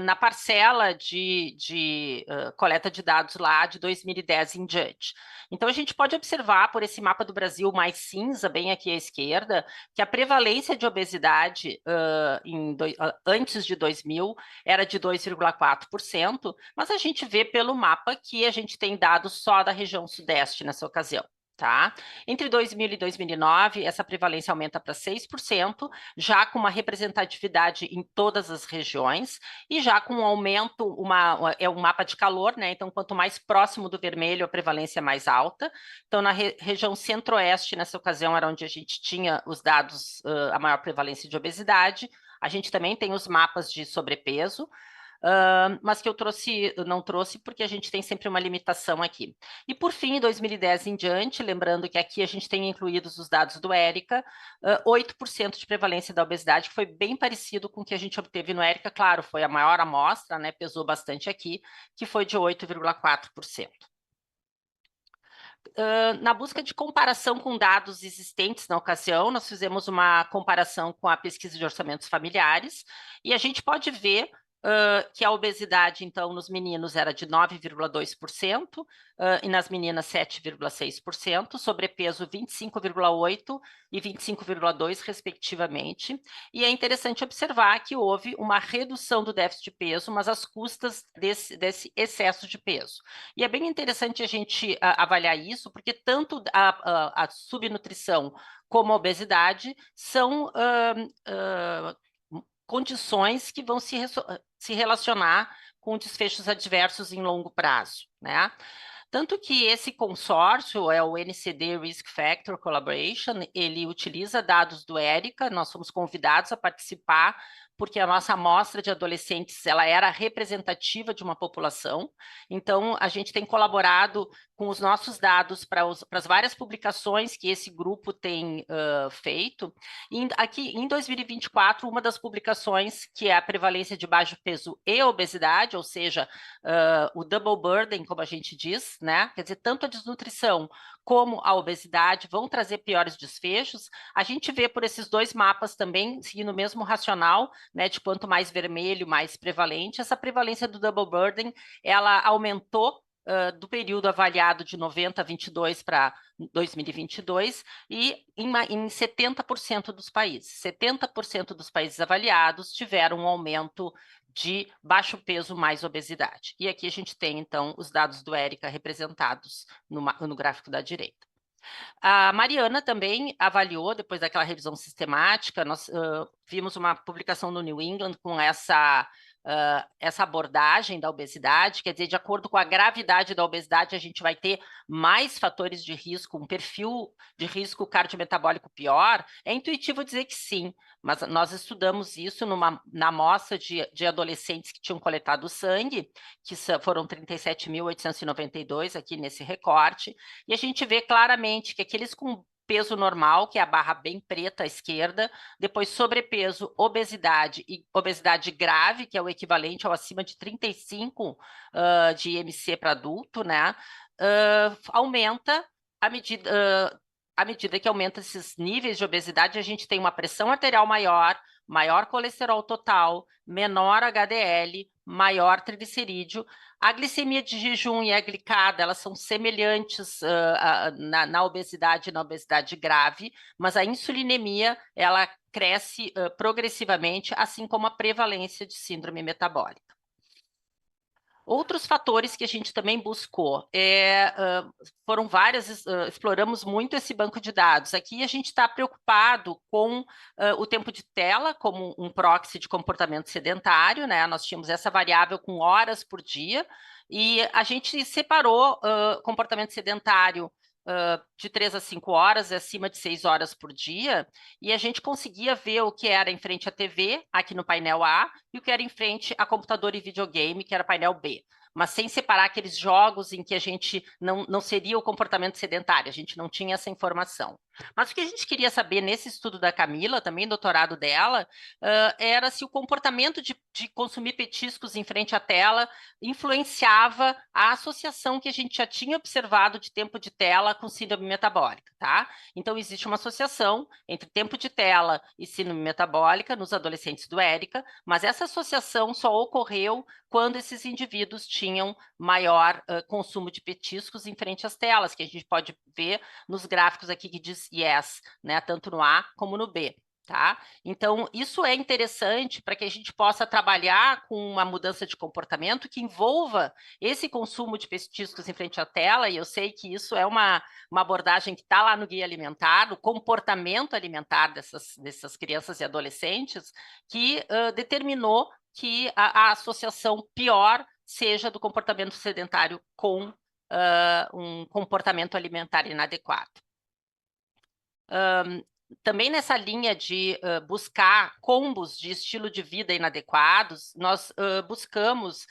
na parcela de coleta de dados lá de 2010 em diante. Então a gente pode observar por esse mapa do Brasil mais cinza, bem aqui à esquerda, que a prevalência de obesidade antes de 2000 era de 2,4%, mas a gente vê pelo mapa que a gente tem dados só da região sudeste nessa ocasião. Tá? Entre 2000 e 2009, essa prevalência aumenta para 6%, já com uma representatividade em todas as regiões, e já com um aumento, é um mapa de calor, né? Então, quanto mais próximo do vermelho, a prevalência é mais alta. Então, na região centro-oeste, nessa ocasião, era onde a gente tinha os dados, a maior prevalência de obesidade. A gente também tem os mapas de sobrepeso, mas que eu não trouxe porque a gente tem sempre uma limitação aqui. E por fim, em 2010 em diante, lembrando que aqui a gente tem incluídos os dados do ERICA, 8% de prevalência da obesidade, que foi bem parecido com o que a gente obteve no ERICA, claro, foi a maior amostra, né, pesou bastante aqui, que foi de 8,4%. Na busca de comparação com dados existentes na ocasião, nós fizemos uma comparação com a pesquisa de orçamentos familiares, e a gente pode ver que a obesidade, então, nos meninos era de 9,2%, e nas meninas 7,6%, sobrepeso 25,8% e 25,2%, respectivamente. E é interessante observar que houve uma redução do déficit de peso, mas às custas desse excesso de peso. E é bem interessante a gente avaliar isso, porque tanto a subnutrição como a obesidade são condições que vão se relacionar com desfechos adversos em longo prazo, né? Tanto que esse consórcio é o NCD Risk Factor Collaboration, ele utiliza dados do ERICA, nós fomos convidados a participar, porque a nossa amostra de adolescentes ela era representativa de uma população, então a gente tem colaborado com os nossos dados para as várias publicações que esse grupo tem feito. Aqui, em 2024, uma das publicações, que é a prevalência de baixo peso e obesidade, ou seja, o double burden, como a gente diz, né? Quer dizer, tanto a desnutrição como a obesidade vão trazer piores desfechos. A gente vê por esses dois mapas também, seguindo o mesmo racional, né, de quanto mais vermelho, mais prevalente. Essa prevalência do double burden, ela aumentou do período avaliado de 90 a 22 para 2022 e em 70% dos países. 70% dos países avaliados tiveram um aumento de baixo peso mais obesidade. E aqui a gente tem, então, os dados do Érica representados no gráfico da direita. A Mariana também avaliou, depois daquela revisão sistemática, nós vimos uma publicação no New England com essa abordagem da obesidade, quer dizer, de acordo com a gravidade da obesidade, a gente vai ter mais fatores de risco, um perfil de risco cardiometabólico pior. É intuitivo dizer que sim, mas nós estudamos isso na amostra de adolescentes que tinham coletado sangue, que foram 37.892 aqui nesse recorte, e a gente vê claramente que aqueles com peso normal, que é a barra bem preta à esquerda, depois sobrepeso, obesidade e obesidade grave, que é o equivalente ao acima de 35 de IMC para adulto, né? Aumenta à medida que aumenta esses níveis de obesidade, a gente tem uma pressão arterial maior colesterol total, menor HDL, maior triglicerídeo. A glicemia de jejum e a glicada, elas são semelhantes na obesidade grave, mas a insulinemia, ela cresce progressivamente, assim como a prevalência de síndrome metabólica. Outros fatores que a gente também buscou, foram várias, exploramos muito esse banco de dados. Aqui a gente está preocupado com o tempo de tela, como um proxy de comportamento sedentário, né? Nós tínhamos essa variável com horas por dia, e a gente separou comportamento sedentário de 3 a 5 horas, acima de 6 horas por dia, e a gente conseguia ver o que era em frente à TV, aqui no painel A, e o que era em frente a computador e videogame, que era painel B. Mas sem separar aqueles jogos em que a gente não seria o comportamento sedentário, a gente não tinha essa informação. Mas o que a gente queria saber nesse estudo da Camila, também doutorado dela, era se o comportamento de consumir petiscos em frente à tela influenciava a associação que a gente já tinha observado de tempo de tela com síndrome metabólica, tá? Então, existe uma associação entre tempo de tela e síndrome metabólica nos adolescentes do Érica, mas essa associação só ocorreu quando esses indivíduos tinham maior consumo de petiscos em frente às telas, que a gente pode ver nos gráficos aqui que diz yes, né, tanto no A como no B. Tá? Então, isso é interessante para que a gente possa trabalhar com uma mudança de comportamento que envolva esse consumo de petiscos em frente à tela, e eu sei que isso é uma abordagem que está lá no Guia Alimentar, o comportamento alimentar dessas crianças e adolescentes, que determinou que a associação pior seja do comportamento sedentário com um comportamento alimentar inadequado. Também nessa linha de buscar combos de estilo de vida inadequados, nós buscamos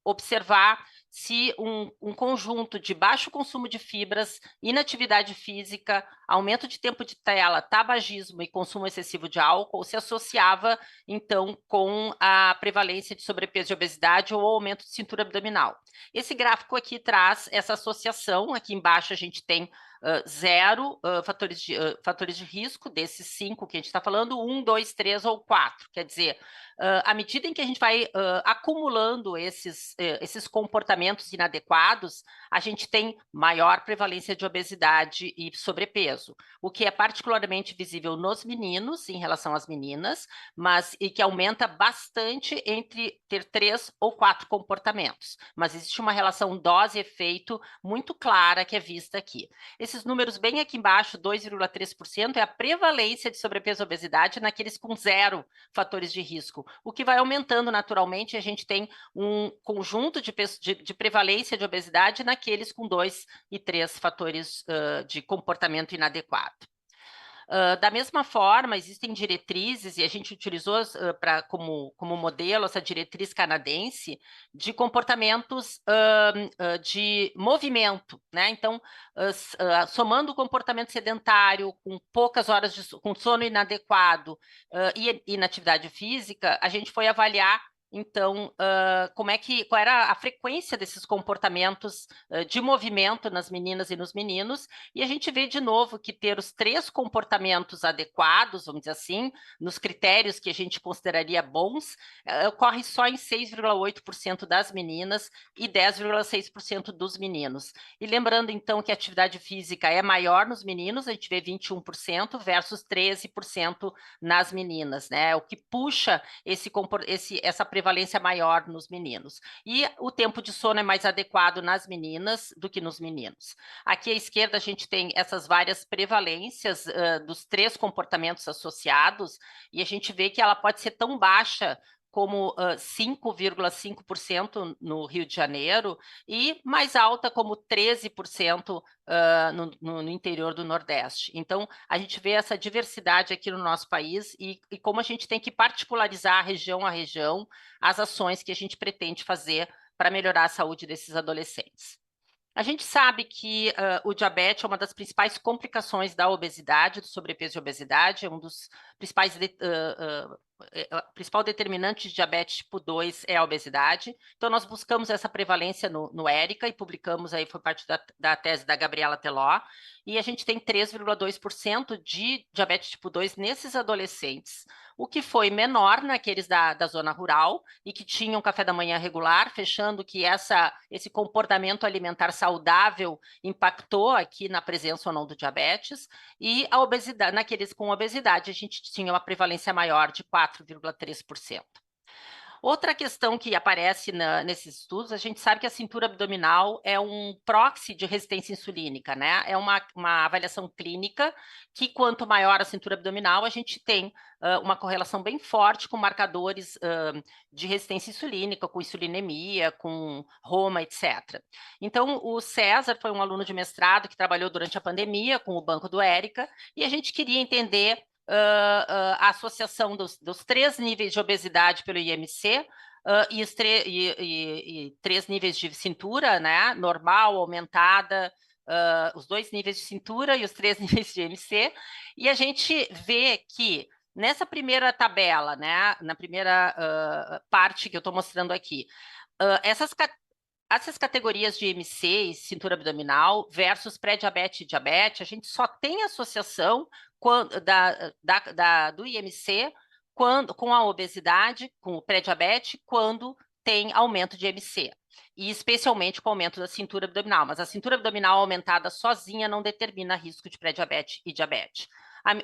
observar se um conjunto de baixo consumo de fibras, inatividade física, aumento de tempo de tela, tabagismo e consumo excessivo de álcool se associava, então, com a prevalência de sobrepeso e obesidade ou aumento de cintura abdominal. Esse gráfico aqui traz essa associação, aqui embaixo a gente tem zero fatores de risco, desses 5 que a gente está falando, 1, 2, 3 ou 4. Quer dizer, à medida em que a gente vai acumulando esses comportamentos inadequados, a gente tem maior prevalência de obesidade e sobrepeso, o que é particularmente visível nos meninos em relação às meninas, e que aumenta bastante entre ter 3 ou 4 comportamentos. Mas existe uma relação dose-efeito muito clara que é vista aqui. Esses números bem aqui embaixo, 2,3%, é a prevalência de sobrepeso e obesidade naqueles com 0 fatores de risco, o que vai aumentando naturalmente, a gente tem um conjunto de prevalência de obesidade naqueles com 2 e 3 fatores de comportamento inadequado. Da mesma forma, existem diretrizes, e a gente utilizou como modelo essa diretriz canadense de comportamentos de movimento, né? Então, somando o comportamento sedentário, com poucas horas com sono inadequado e inatividade física, a gente foi avaliar então, qual era a frequência desses comportamentos de movimento nas meninas e nos meninos, e a gente vê de novo que ter os 3 comportamentos adequados, vamos dizer assim, nos critérios que a gente consideraria bons, ocorre só em 6,8% das meninas e 10,6% dos meninos. E lembrando, então, que a atividade física é maior nos meninos, a gente vê 21% versus 13% nas meninas, né? O que puxa essa prevalência maior nos meninos. E o tempo de sono é mais adequado nas meninas do que nos meninos. Aqui à esquerda a gente tem essas várias prevalências dos 3 comportamentos associados, e a gente vê que ela pode ser tão baixa como 5,5% no Rio de Janeiro e mais alta como 13% no interior do Nordeste. Então, a gente vê essa diversidade aqui no nosso país e como a gente tem que particularizar região a região as ações que a gente pretende fazer para melhorar a saúde desses adolescentes. A gente sabe que o diabetes é uma das principais complicações da obesidade, do sobrepeso e obesidade, é um dos principais principal determinante de diabetes tipo 2 é a obesidade. Então, nós buscamos essa prevalência no ERICA e publicamos aí, foi parte da tese da Gabriela Teló, e a gente tem 3,2% de diabetes tipo 2 nesses adolescentes, o que foi menor naqueles da zona rural e que tinham café da manhã regular, fechando que esse comportamento alimentar saudável impactou aqui na presença ou não do diabetes, e a obesidade, naqueles com obesidade, a gente tinha uma prevalência maior de 4,3%. Outra questão que aparece nesses estudos, a gente sabe que a cintura abdominal é um proxy de resistência insulínica, né? É uma avaliação clínica que quanto maior a cintura abdominal, a gente tem uma correlação bem forte com marcadores de resistência insulínica, com insulinemia, com Roma, etc. Então, o César foi um aluno de mestrado que trabalhou durante a pandemia com o Banco do ERICA, e a gente queria entender a associação dos 3 níveis de obesidade pelo IMC e 3 níveis de cintura, né? Normal, aumentada, os 2 níveis de cintura e os 3 níveis de IMC, e a gente vê que nessa primeira tabela, né, na primeira parte que eu estou mostrando aqui, essas categorias de IMC e cintura abdominal versus pré-diabetes e diabetes, a gente só tem associação do IMC com a obesidade, com o pré-diabetes, quando tem aumento de IMC, e especialmente com o aumento da cintura abdominal, mas a cintura abdominal aumentada sozinha não determina risco de pré-diabetes e diabetes.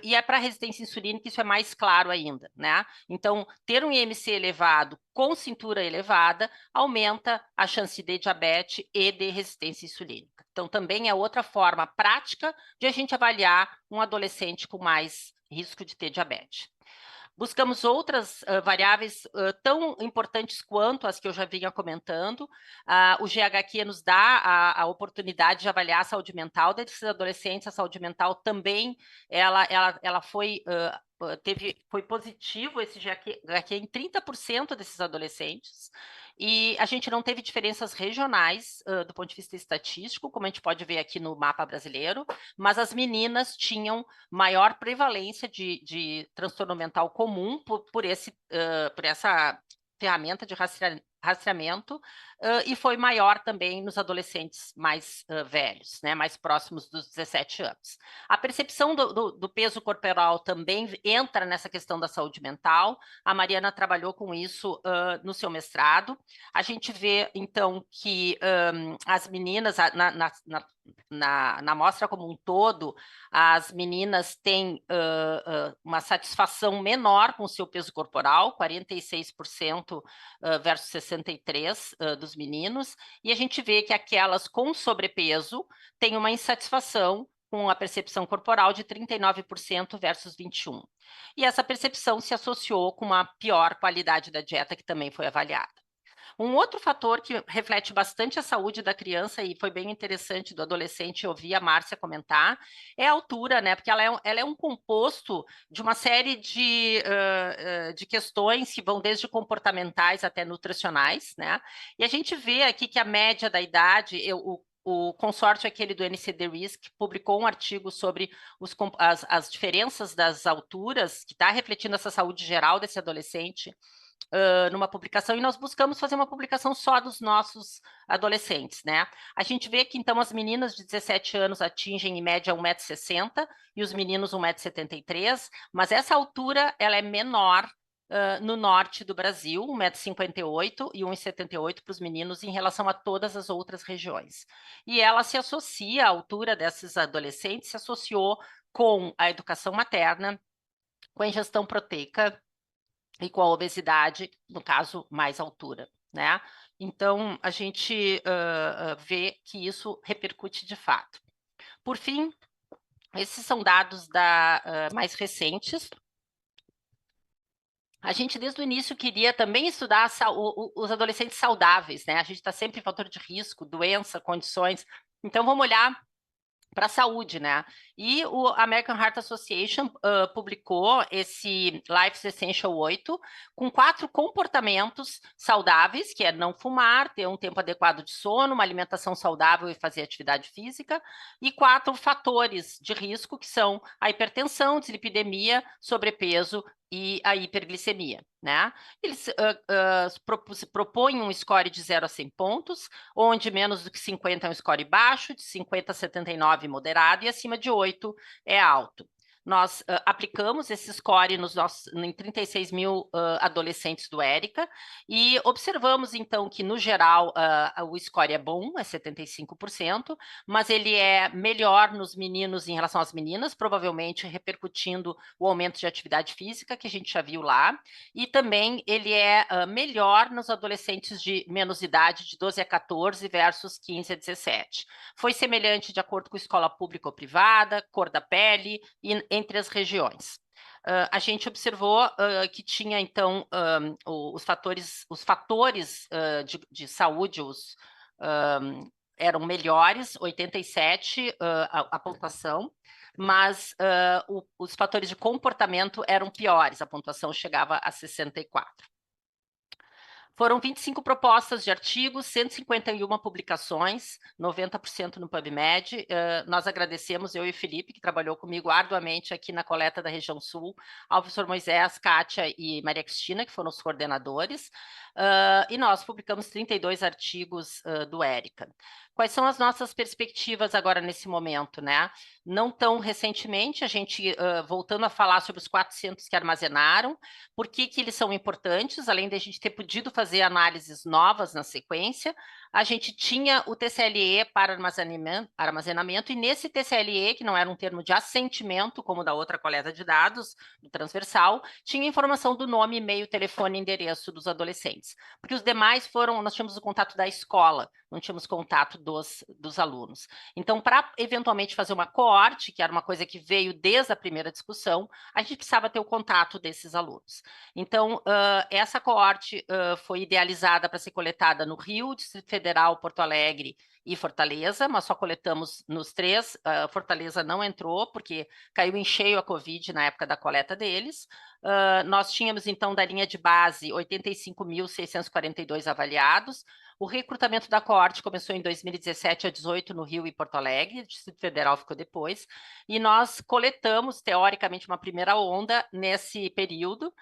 E para resistência insulínica isso é mais claro ainda, né? Então, ter um IMC elevado com cintura elevada aumenta a chance de diabetes e de resistência insulínica. Então, também é outra forma prática de a gente avaliar um adolescente com mais risco de ter diabetes. Buscamos outras variáveis tão importantes quanto as que eu já vinha comentando. O GHQ nos dá a oportunidade de avaliar a saúde mental desses adolescentes. A saúde mental também ela foi positivo esse GHQ em 30% desses adolescentes, e a gente não teve diferenças regionais do ponto de vista estatístico, como a gente pode ver aqui no mapa brasileiro, mas as meninas tinham maior prevalência de transtorno mental comum por essa ferramenta de rastreamento, e foi maior também nos adolescentes mais velhos, né, mais próximos dos 17 anos. A percepção do peso corporal também entra nessa questão da saúde mental. A Mariana trabalhou com isso no seu mestrado. A gente vê, então, que as meninas, na amostra como um todo, as meninas têm uma satisfação menor com o seu peso corporal, 46% versus 63% dos meninos, e a gente vê que aquelas com sobrepeso têm uma insatisfação com a percepção corporal de 39% versus 21%. E essa percepção se associou com uma pior qualidade da dieta, que também foi avaliada. Um outro fator que reflete bastante a saúde da criança, e foi bem interessante do adolescente ouvir a Márcia comentar, é a altura, né? Porque ela é um composto de uma série de questões que vão desde comportamentais até nutricionais, né? E a gente vê aqui que a média da idade, o consórcio aquele do NCD Risk publicou um artigo sobre as diferenças das alturas, que está refletindo essa saúde geral desse adolescente, numa publicação, e nós buscamos fazer uma publicação só dos nossos adolescentes, né? A gente vê que, então, as meninas de 17 anos atingem, em média, 1,60 m e os meninos 1,73 m, mas essa altura, ela é menor no norte do Brasil, 1,58 m e 1,78 m para os meninos em relação a todas as outras regiões. E ela se associa, a altura desses adolescentes se associou com a educação materna, com a ingestão proteica e com a obesidade, no caso, mais altura, né? Então, a gente vê que isso repercute de fato. Por fim, esses são dados mais recentes. A gente, desde o início, queria também estudar os adolescentes saudáveis, né? A gente está sempre em fator de risco, doença, condições. Então, vamos olhar para a saúde, né? E o American Heart Association publicou esse Life's Essential 8 com 4 comportamentos saudáveis, que é não fumar, ter um tempo adequado de sono, uma alimentação saudável e fazer atividade física, e 4 fatores de risco, que são a hipertensão, dislipidemia, sobrepeso e a hiperglicemia, né? Eles propõem um score de 0 a 100 pontos, onde menos do que 50 é um score baixo, de 50 a 79 moderado e acima de 8 é alto. Nós aplicamos esse score em 36 mil adolescentes do ERICA e observamos, então, que, no geral, o score é bom, é 75%, mas ele é melhor nos meninos em relação às meninas, provavelmente repercutindo o aumento de atividade física, que a gente já viu lá, e também ele é melhor nos adolescentes de menos idade, de 12 a 14 versus 15 a 17. Foi semelhante de acordo com escola pública ou privada, cor da pele e entre as regiões. A gente observou que tinha, então, os fatores de saúde, eram melhores, 87 a pontuação, mas os fatores de comportamento eram piores, a pontuação chegava a 64. Foram 25 propostas de artigos, 151 publicações, 90% no PubMed. Nós agradecemos, eu e o Felipe, que trabalhou comigo arduamente aqui na coleta da região sul, ao professor Moisés, Kátia e Maria Cristina, que foram os coordenadores, e nós publicamos 32 artigos do ERICA. Quais são as nossas perspectivas agora nesse momento, né? Não tão recentemente, a gente, voltando a falar sobre os 400 que armazenaram, por que eles são importantes, além de a gente ter podido fazer análises novas na sequência, a gente tinha o TCLE para armazenamento, e nesse TCLE, que não era um termo de assentimento, como da outra coleta de dados, do transversal, tinha informação do nome, e-mail, telefone e endereço dos adolescentes. Porque os demais nós tínhamos o contato da escola, não tínhamos contato dos alunos. Então, para eventualmente fazer uma coorte, que era uma coisa que veio desde a primeira discussão, a gente precisava ter o contato desses alunos. Então, essa coorte foi idealizada para ser coletada no Rio, Distrito Federal, Porto Alegre e Fortaleza, mas só coletamos nos 3. Fortaleza não entrou, porque caiu em cheio a Covid na época da coleta deles. Nós tínhamos, então, da linha de base, 85.642 avaliados. O recrutamento da coorte começou em 2017 a 18 no Rio e Porto Alegre, o Distrito Federal ficou depois, e nós coletamos, teoricamente, uma primeira onda nesse período,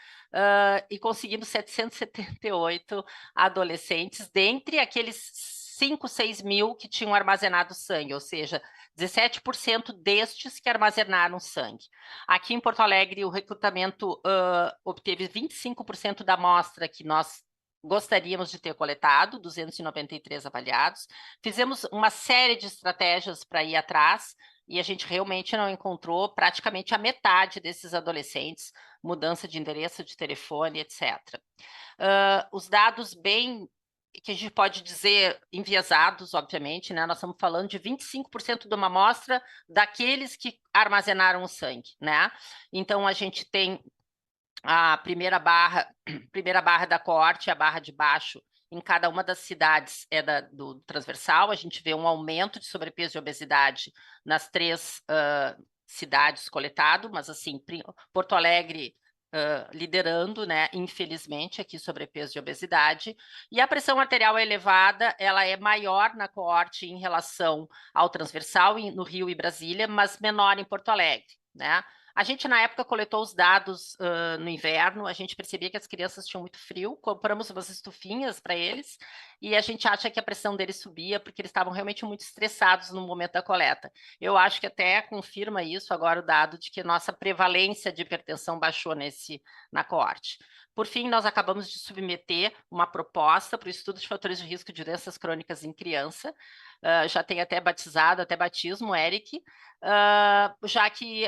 e conseguimos 778 adolescentes, dentre aqueles 5, 6 mil que tinham armazenado sangue, ou seja, 17% destes que armazenaram sangue. Aqui em Porto Alegre, o recrutamento obteve 25% da amostra que nós gostaríamos de ter coletado, 293 avaliados. Fizemos uma série de estratégias para ir atrás, e a gente realmente não encontrou praticamente a metade desses adolescentes, mudança de endereço, de telefone, etc. Os dados bem, que a gente pode dizer enviesados, obviamente, né? Nós estamos falando de 25% de uma amostra daqueles que armazenaram o sangue, né? Então, a gente tem a primeira barra da coorte, a barra de baixo, em cada uma das cidades do transversal. A gente vê um aumento de sobrepeso e obesidade nas 3 cidades coletado, mas assim, Porto Alegre liderando, né, infelizmente, aqui sobrepeso e obesidade, e a pressão arterial elevada, ela é maior na coorte em relação ao transversal, no Rio e Brasília, mas menor em Porto Alegre, né? A gente, na época, coletou os dados no inverno, a gente percebia que as crianças tinham muito frio, compramos umas estufinhas para eles, e a gente acha que a pressão deles subia, porque eles estavam realmente muito estressados no momento da coleta. Eu acho que até confirma isso agora o dado de que nossa prevalência de hipertensão baixou na coorte. Por fim, nós acabamos de submeter uma proposta para o estudo de fatores de risco de doenças crônicas em criança, já tem até batizado, até batismo, Eric, já que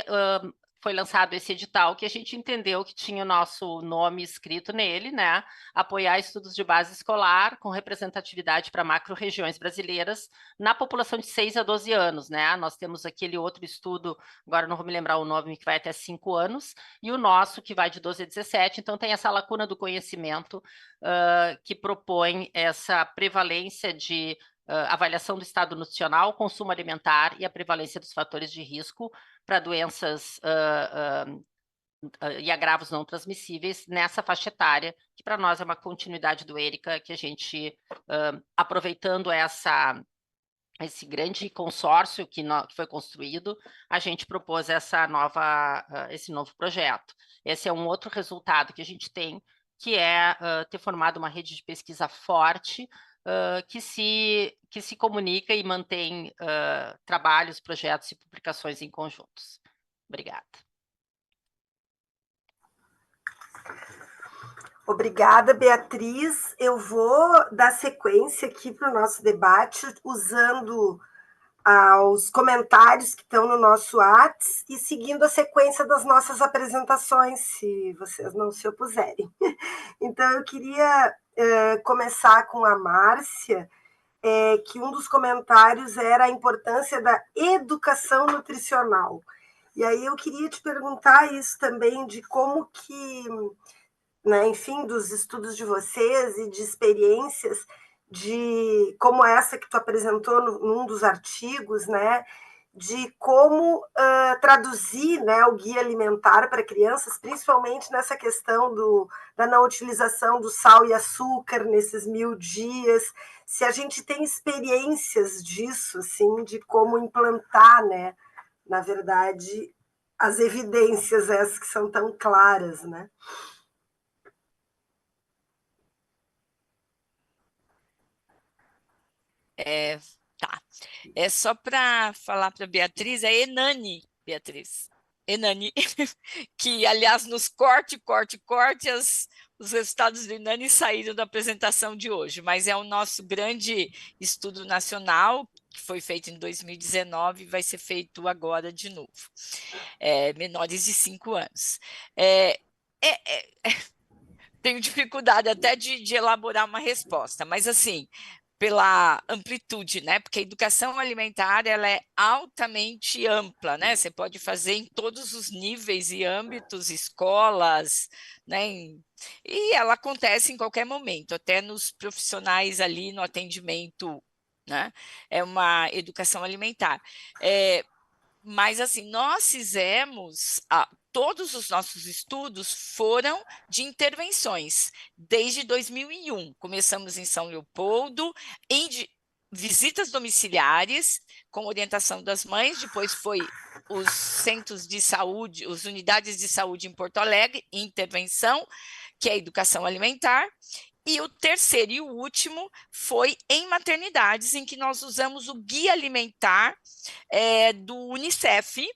foi lançado esse edital, que a gente entendeu que tinha o nosso nome escrito nele, né? Apoiar estudos de base escolar com representatividade para macro-regiões brasileiras na população de 6 a 12 anos, né? Nós temos aquele outro estudo, agora não vou me lembrar o nome, que vai até 5 anos, e o nosso, que vai de 12 a 17, então tem essa lacuna do conhecimento que propõe essa prevalência de avaliação do estado nutricional, consumo alimentar e a prevalência dos fatores de risco para doenças e agravos não transmissíveis nessa faixa etária, que para nós é uma continuidade do ERICA, que a gente, aproveitando esse grande consórcio que foi construído, a gente propôs esse novo projeto. Esse é um outro resultado que a gente tem, que é ter formado uma rede de pesquisa forte, que se comunica e mantém trabalhos, projetos e publicações em conjuntos. Obrigada. Obrigada, Beatriz. Eu vou dar sequência aqui para o nosso debate, usando os comentários que estão no nosso WhatsApp e seguindo a sequência das nossas apresentações, se vocês não se opuserem. Então, eu queria começar com a Márcia, que um dos comentários era a importância da educação nutricional. E aí eu queria te perguntar isso também, de como que, né, enfim, dos estudos de vocês e de experiências de como essa que tu apresentou num dos artigos, né, de como traduzir, né, o guia alimentar para crianças, principalmente nessa questão da não utilização do sal e açúcar nesses 1000 dias, se a gente tem experiências disso, assim, de como implantar, né, na verdade, as evidências essas que são tão claras, né? Tá. É só para falar para a Beatriz, é Enani, Beatriz. Enani, que, aliás, nos corte, os resultados do Enani saíram da apresentação de hoje, mas é o nosso grande estudo nacional, que foi feito em 2019 e vai ser feito agora de novo. Menores de 5 anos. Tenho dificuldade até de elaborar uma resposta, mas assim, pela amplitude, né? Porque a educação alimentar ela é altamente ampla, né? Você pode fazer em todos os níveis e âmbitos, escolas, né? E ela acontece em qualquer momento, até nos profissionais ali no atendimento, né? É uma educação alimentar. Mas assim, nós fizemos, todos os nossos estudos foram de intervenções, desde 2001. Começamos em São Leopoldo, em visitas domiciliares, com orientação das mães, depois foi os centros de saúde, as unidades de saúde em Porto Alegre, intervenção, que é a educação alimentar. E o terceiro e o último foi em maternidades, em que nós usamos o guia alimentar do Unicef,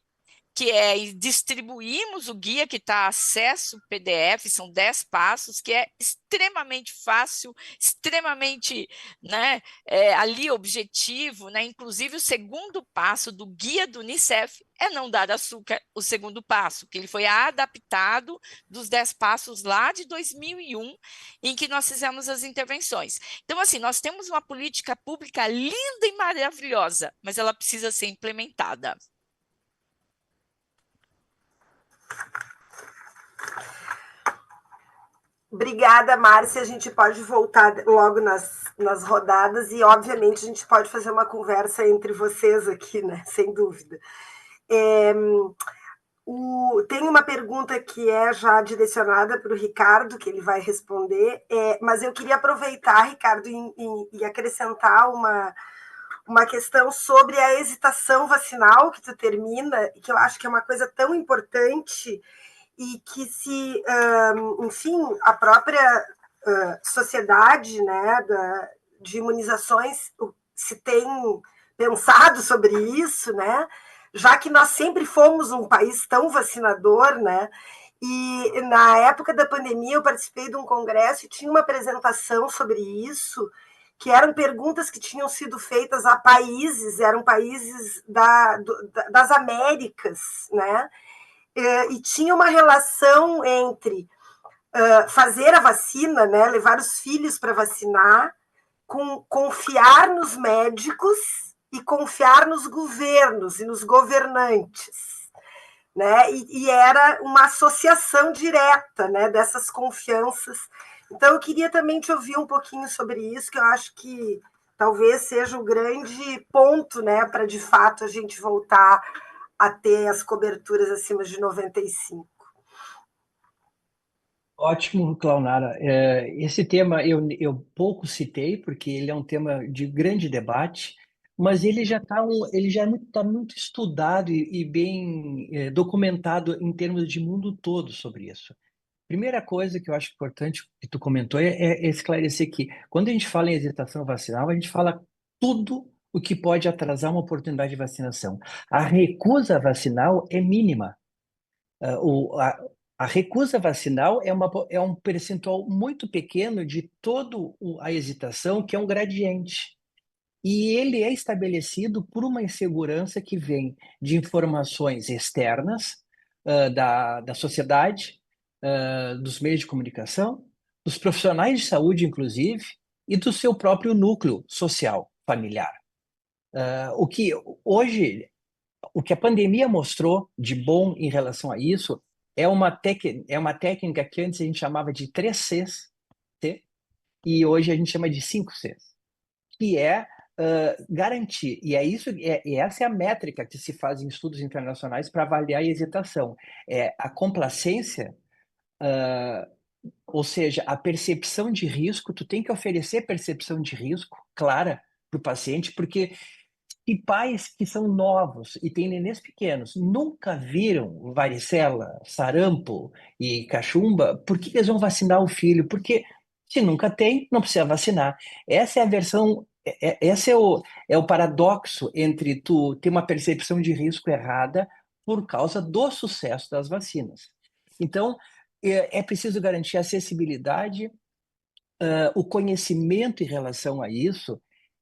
que distribuímos o guia que está acesso PDF, são 10 passos, que é extremamente fácil, extremamente, né, ali objetivo, né? Inclusive o segundo passo do guia do Unicef é não dar açúcar, o segundo passo, que ele foi adaptado dos 10 passos lá de 2001, em que nós fizemos as intervenções. Então, assim, nós temos uma política pública linda e maravilhosa, mas ela precisa ser implementada. Obrigada, Márcia. A gente pode voltar logo nas rodadas e, obviamente, a gente pode fazer uma conversa entre vocês aqui, né? Sem dúvida. Tem uma pergunta que é já direcionada para o Ricardo, que ele vai responder, mas eu queria aproveitar, Ricardo, e acrescentar uma questão sobre a hesitação vacinal que tu termina, que eu acho que é uma coisa tão importante e que enfim, a própria sociedade, né, de imunizações se tem pensado sobre isso, né, já que nós sempre fomos um país tão vacinador, né, e na época da pandemia eu participei de um congresso e tinha uma apresentação sobre isso, que eram perguntas que tinham sido feitas a países, eram países das Américas, né, e tinha uma relação entre fazer a vacina, né, levar os filhos para vacinar, com confiar nos médicos e confiar nos governos e nos governantes, né? E era uma associação direta, né, dessas confianças. Então, eu queria também te ouvir um pouquinho sobre isso, que eu acho que talvez seja o grande ponto, né, para de fato a gente voltar a ter as coberturas acima de 95. Ótimo, Claunara. Esse tema eu pouco citei, porque ele é um tema de grande debate, mas ele já está tá muito estudado e bem documentado em termos de mundo todo sobre isso. Primeira coisa que eu acho importante que tu comentou é esclarecer que quando a gente fala em hesitação vacinal, a gente fala tudo o que pode atrasar uma oportunidade de vacinação. A recusa vacinal é mínima. A recusa vacinal é um percentual muito pequeno de toda a hesitação, que é um gradiente. E ele é estabelecido por uma insegurança que vem de informações externas, da sociedade, dos meios de comunicação, dos profissionais de saúde, inclusive, e do seu próprio núcleo social, familiar. O que hoje, o que a pandemia mostrou de bom em relação a isso é uma técnica que antes a gente chamava de 3Cs, e hoje a gente chama de 5Cs, que é garantir, e essa é a métrica que se faz em estudos internacionais para avaliar a hesitação, é a complacência, ou seja, a percepção de risco. Tu tem que oferecer percepção de risco clara para o paciente, porque e pais que são novos e têm nenês pequenos nunca viram varicela, sarampo e cachumba, por que eles vão vacinar o filho? Porque se nunca tem, não precisa vacinar. Essa é a versão, esse é o paradoxo entre tu ter uma percepção de risco errada por causa do sucesso das vacinas. Então, é preciso garantir a acessibilidade, o conhecimento em relação a isso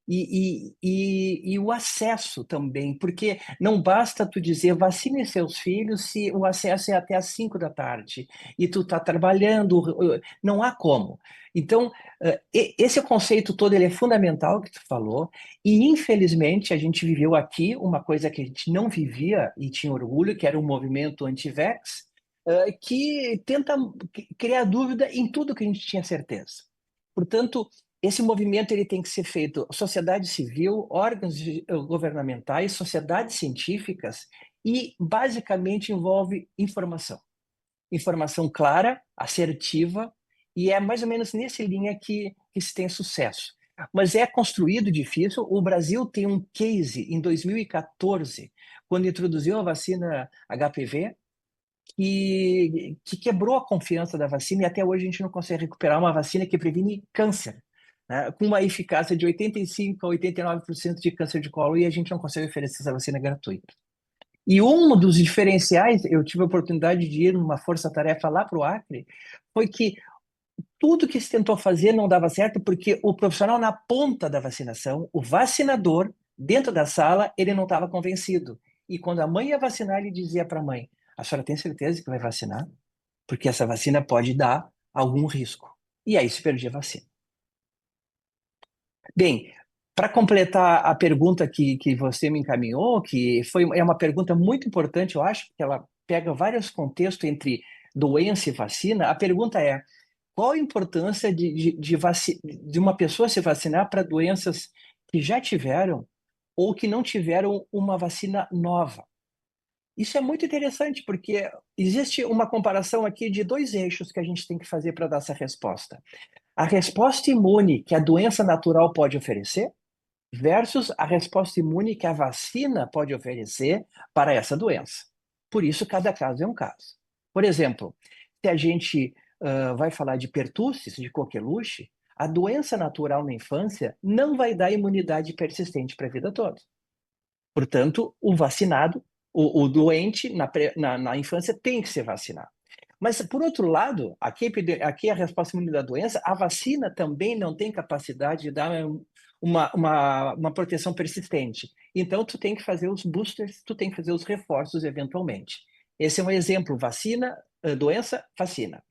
e o acesso também, porque não basta tu dizer vacine seus filhos se o acesso é até às 5 da tarde e tu está trabalhando, não há como. Então, esse conceito todo ele é fundamental que tu falou, e infelizmente a gente viveu aqui uma coisa que a gente não vivia e tinha orgulho, que era um movimento anti-vax, que tenta criar dúvida em tudo que a gente tinha certeza. Portanto, esse movimento ele tem que ser feito sociedade civil, órgãos governamentais, sociedades científicas, e basicamente envolve informação. Informação clara, assertiva, e é mais ou menos nessa linha que se tem sucesso. Mas é construído difícil. O Brasil tem um case em 2014, quando introduziu a vacina HPV, que quebrou a confiança da vacina, e até hoje a gente não consegue recuperar uma vacina que previne câncer, né, com uma eficácia de 85% a 89% de câncer de colo, e a gente não consegue oferecer essa vacina gratuita. E um dos diferenciais, eu tive a oportunidade de ir numa força-tarefa lá para o Acre, foi que tudo que se tentou fazer não dava certo, porque o profissional na ponta da vacinação, o vacinador, dentro da sala, ele não estava convencido. E quando a mãe ia vacinar, ele dizia para a mãe: a senhora tem certeza que vai vacinar? Porque essa vacina pode dar algum risco. E aí se perdia a vacina. Bem, para completar a pergunta que você me encaminhou, é uma pergunta muito importante, eu acho, que ela pega vários contextos entre doença e vacina. A pergunta é: Qual a importância de uma pessoa se vacinar para doenças que já tiveram ou que não tiveram uma vacina nova? Isso é muito interessante, porque existe uma comparação aqui de dois eixos que a gente tem que fazer para dar essa resposta. A resposta imune que a doença natural pode oferecer versus a resposta imune que a vacina pode oferecer para essa doença. Por isso, cada caso é um caso. Por exemplo, se a gente vai falar de pertussis, de coqueluche, a doença natural na infância não vai dar imunidade persistente para a vida toda. Portanto, o vacinado, o doente na infância tem que ser vacinado. Mas, por outro lado, aqui a resposta imune da doença, a vacina também não tem capacidade de dar uma proteção persistente. Então, tu tem que fazer os boosters, tu tem que fazer os reforços eventualmente. Esse é um exemplo, vacina, doença, vacina.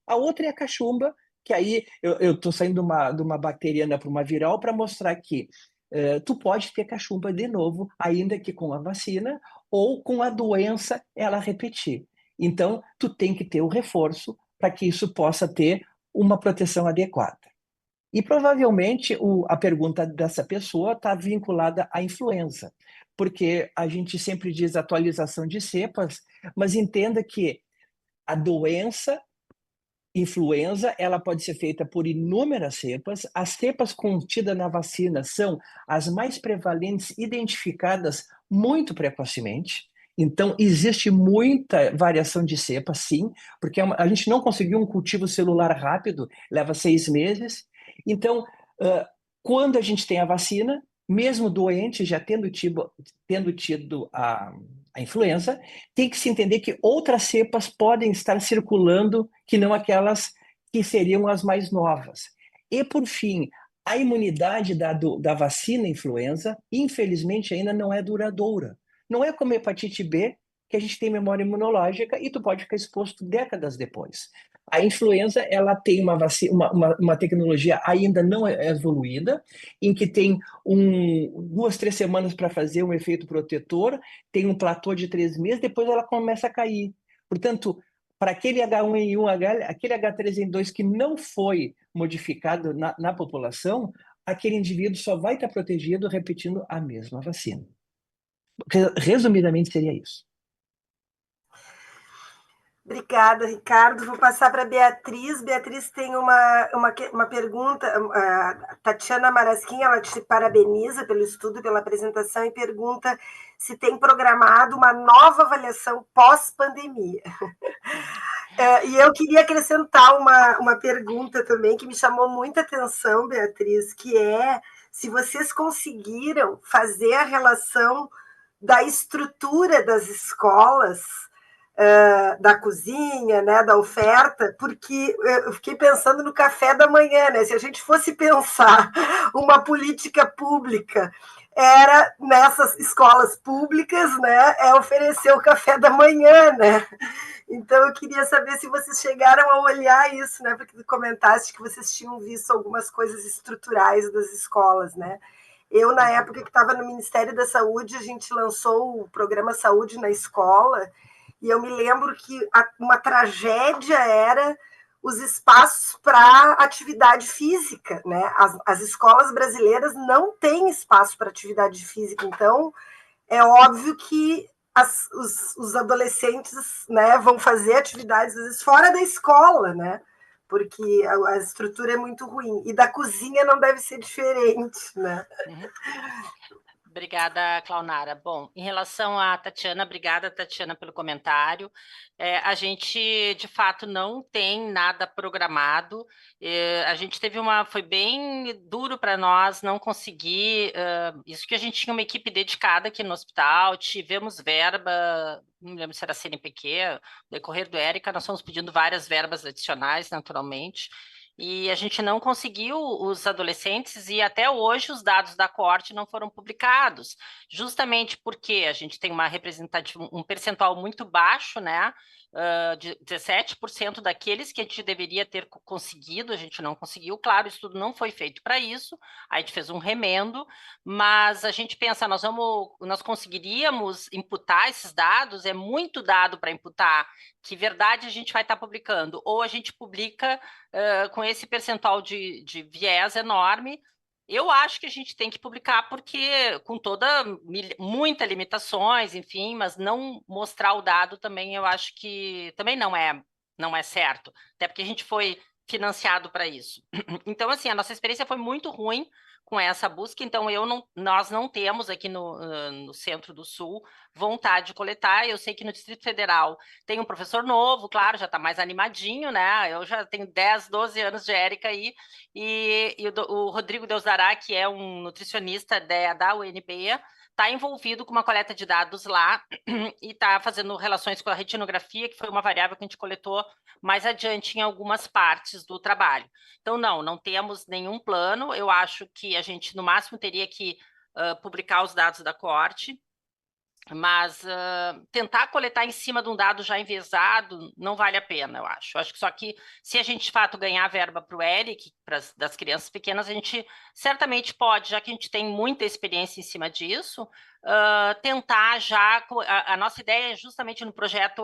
A outra é a cachumba, que aí eu estou saindo de uma bacteriana para uma viral para mostrar que tu pode ter cachumba de novo, ainda que com a vacina, ou com a doença ela repetir. Então, tu tem que ter o reforço para que isso possa ter uma proteção adequada. E provavelmente a pergunta dessa pessoa está vinculada à influenza, porque a gente sempre diz atualização de cepas, mas entenda que a doença influenza, ela pode ser feita por inúmeras cepas. As cepas contidas na vacina são as mais prevalentes, identificadas muito precocemente. Então, existe muita variação de cepa, sim, porque a gente não conseguiu um cultivo celular rápido, leva 6 meses. Então, quando a gente tem a vacina, mesmo doente, já tendo tido a influenza, tem que se entender que outras cepas podem estar circulando que não aquelas que seriam as mais novas. E, por fim, a imunidade da vacina influenza, infelizmente, ainda não é duradoura. Não é como a hepatite B, que a gente tem memória imunológica e tu pode ficar exposto décadas depois. A influenza, ela tem uma tecnologia ainda não evoluída, em que tem 2, 3 semanas para fazer um efeito protetor, tem um platô de 3 meses, depois ela começa a cair. Portanto, para aquele H1N1, aquele H3N2 que não foi modificado na população, aquele indivíduo só vai estar protegido repetindo a mesma vacina. Resumidamente, seria isso. Obrigada, Ricardo. Vou passar para a Beatriz. Beatriz tem uma pergunta. A Tatiana Marasquim, ela te parabeniza pelo estudo, pela apresentação e pergunta se tem programado uma nova avaliação pós-pandemia. E eu queria acrescentar uma pergunta também que me chamou muita atenção, Beatriz, que é se vocês conseguiram fazer a relação da estrutura das escolas, da cozinha, né, da oferta, porque eu fiquei pensando no café da manhã, né? Se a gente fosse pensar uma política pública, era nessas escolas públicas, né, oferecer o café da manhã, né? Então eu queria saber se vocês chegaram a olhar isso, né? Porque tu comentaste que vocês tinham visto algumas coisas estruturais das escolas, né? Eu, na época que estava no Ministério da Saúde, a gente lançou o programa Saúde na Escola, e eu me lembro que uma tragédia era os espaços para atividade física, né? As escolas brasileiras não têm espaço para atividade física, então é óbvio que os adolescentes, né, vão fazer atividades, às vezes, fora da escola, né? Porque a estrutura é muito ruim. E da cozinha não deve ser diferente, né? Obrigada, Claunara. Bom, em relação à Tatiana, obrigada, Tatiana, pelo comentário. A gente, de fato, não tem nada programado. A gente foi bem duro para nós não conseguir, isso que a gente tinha uma equipe dedicada aqui no hospital, tivemos verba, não lembro se era CNPq, no decorrer do Érica, nós fomos pedindo várias verbas adicionais, naturalmente, e a gente não conseguiu os adolescentes, e até hoje os dados da coorte não foram publicados, justamente porque a gente tem um percentual muito baixo, né, de 17% daqueles que a gente deveria ter conseguido, a gente não conseguiu. Claro, o estudo não foi feito para isso, a gente fez um remendo, mas a gente pensa, nós conseguiríamos imputar esses dados, é muito dado para imputar, que verdade a gente vai estar publicando, ou a gente publica com esse percentual de viés enorme. Eu acho que a gente tem que publicar porque com muitas limitações, enfim, mas não mostrar o dado também eu acho que também não é certo, até porque a gente foi financiado para isso. Então, assim, a nossa experiência foi muito ruim com essa busca, então nós não temos aqui no Centro do Sul vontade de coletar. Eu sei que no Distrito Federal tem um professor novo, claro, já está mais animadinho, né? Eu já tenho 10, 12 anos de Érica aí, e o Rodrigo Deusdará, que é um nutricionista da UNB, está envolvido com uma coleta de dados lá e está fazendo relações com a retinografia, que foi uma variável que a gente coletou mais adiante em algumas partes do trabalho. Então, não temos nenhum plano. Eu acho que a gente, no máximo, teria que publicar os dados da coorte, mas tentar coletar em cima de um dado já enviesado não vale a pena, eu acho. Eu acho que só que se a gente, de fato, ganhar verba para o ERIC, das crianças pequenas, a gente certamente pode, já que a gente tem muita experiência em cima disso, tentar já... A nossa ideia justamente no projeto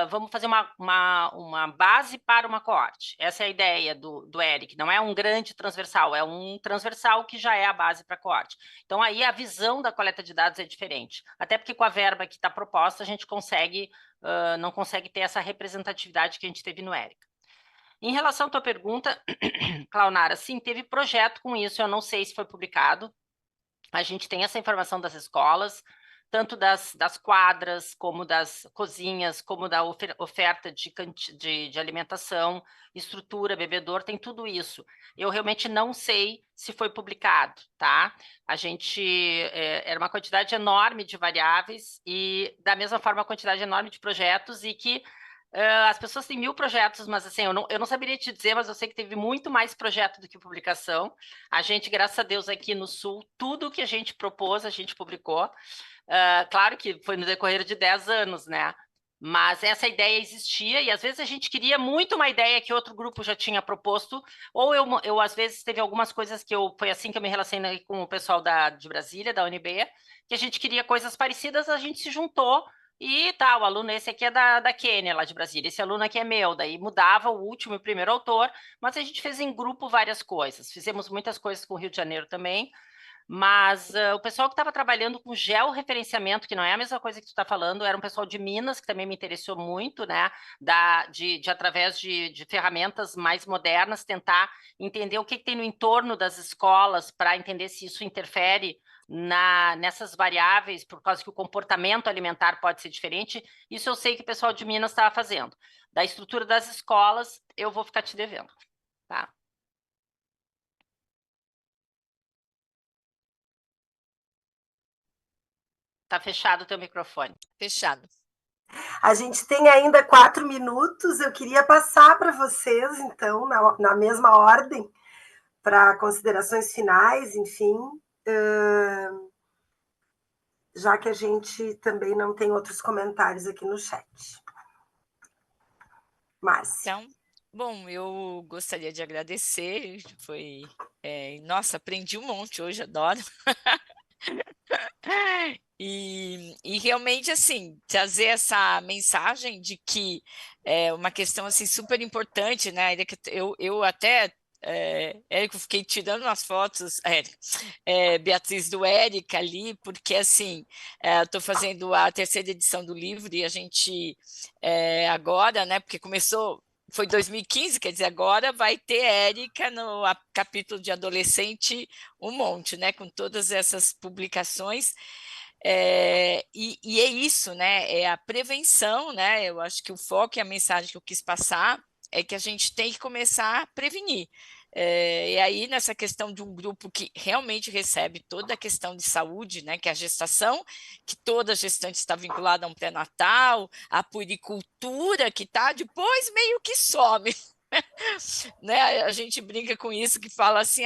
vamos fazer uma base para uma coorte. Essa é a ideia do ERIC. Não é um grande transversal, é um transversal que já é a base para a coorte. Então, aí a visão da coleta de dados é diferente. Até porque com a verba que está proposta, a gente não consegue ter essa representatividade que a gente teve no ERIC. Em relação à tua pergunta, Claunara, sim, teve projeto com isso, eu não sei se foi publicado. A gente tem essa informação das escolas, tanto das quadras, como das cozinhas, como da oferta de alimentação, estrutura, bebedouro, tem tudo isso. Eu realmente não sei se foi publicado, tá? A gente... era uma quantidade enorme de variáveis e, da mesma forma, uma quantidade enorme de projetos e que as pessoas têm 1000 projetos, mas assim, eu não saberia te dizer, mas eu sei que teve muito mais projeto do que publicação. A gente, graças a Deus, aqui no Sul, tudo que a gente propôs, a gente publicou. Claro que foi no decorrer de 10 anos, né? Mas essa ideia existia e às vezes a gente queria muito uma ideia que outro grupo já tinha proposto, ou eu às vezes teve algumas coisas foi assim que eu me relacionei com o pessoal de Brasília, da UNB, que a gente queria coisas parecidas, a gente se juntou e tá, o aluno esse aqui é da Quênia, lá de Brasília, esse aluno aqui é meu, daí mudava o último e o primeiro autor, mas a gente fez em grupo várias coisas, fizemos muitas coisas com o Rio de Janeiro também, mas o pessoal que estava trabalhando com georreferenciamento, que não é a mesma coisa que tu está falando, era um pessoal de Minas, que também me interessou muito, né, através de ferramentas mais modernas, tentar entender o que tem no entorno das escolas, para entender se isso interfere nessas variáveis, por causa que o comportamento alimentar pode ser diferente. Isso eu sei que o pessoal de Minas estava fazendo. Da estrutura das escolas, eu vou ficar te devendo, tá? Tá fechado o teu microfone. Fechado. A gente tem ainda 4 minutos. Eu queria passar para vocês, então, na mesma ordem, para considerações finais, enfim, já que a gente também não tem outros comentários aqui no chat. Márcia. Então, bom, eu gostaria de agradecer. Nossa, aprendi um monte hoje, adoro. E realmente, assim, trazer essa mensagem de que é uma questão, assim, super importante, né? Eu até, Érico, fiquei tirando umas fotos, Beatriz, do Érica ali, porque, assim, eu estou fazendo a 3ª edição do livro e a gente, agora, né, porque foi 2015, quer dizer, agora vai ter Érica no capítulo de adolescente um monte, né, com todas essas publicações, e é isso, né, é a prevenção, né, eu acho que o foco e a mensagem que eu quis passar é que a gente tem que começar a prevenir. E aí, nessa questão de um grupo que realmente recebe toda a questão de saúde, né, que é a gestação, que toda gestante está vinculada a um pré-natal, a puericultura, que está depois meio que some. Né? A gente brinca com isso, que fala assim,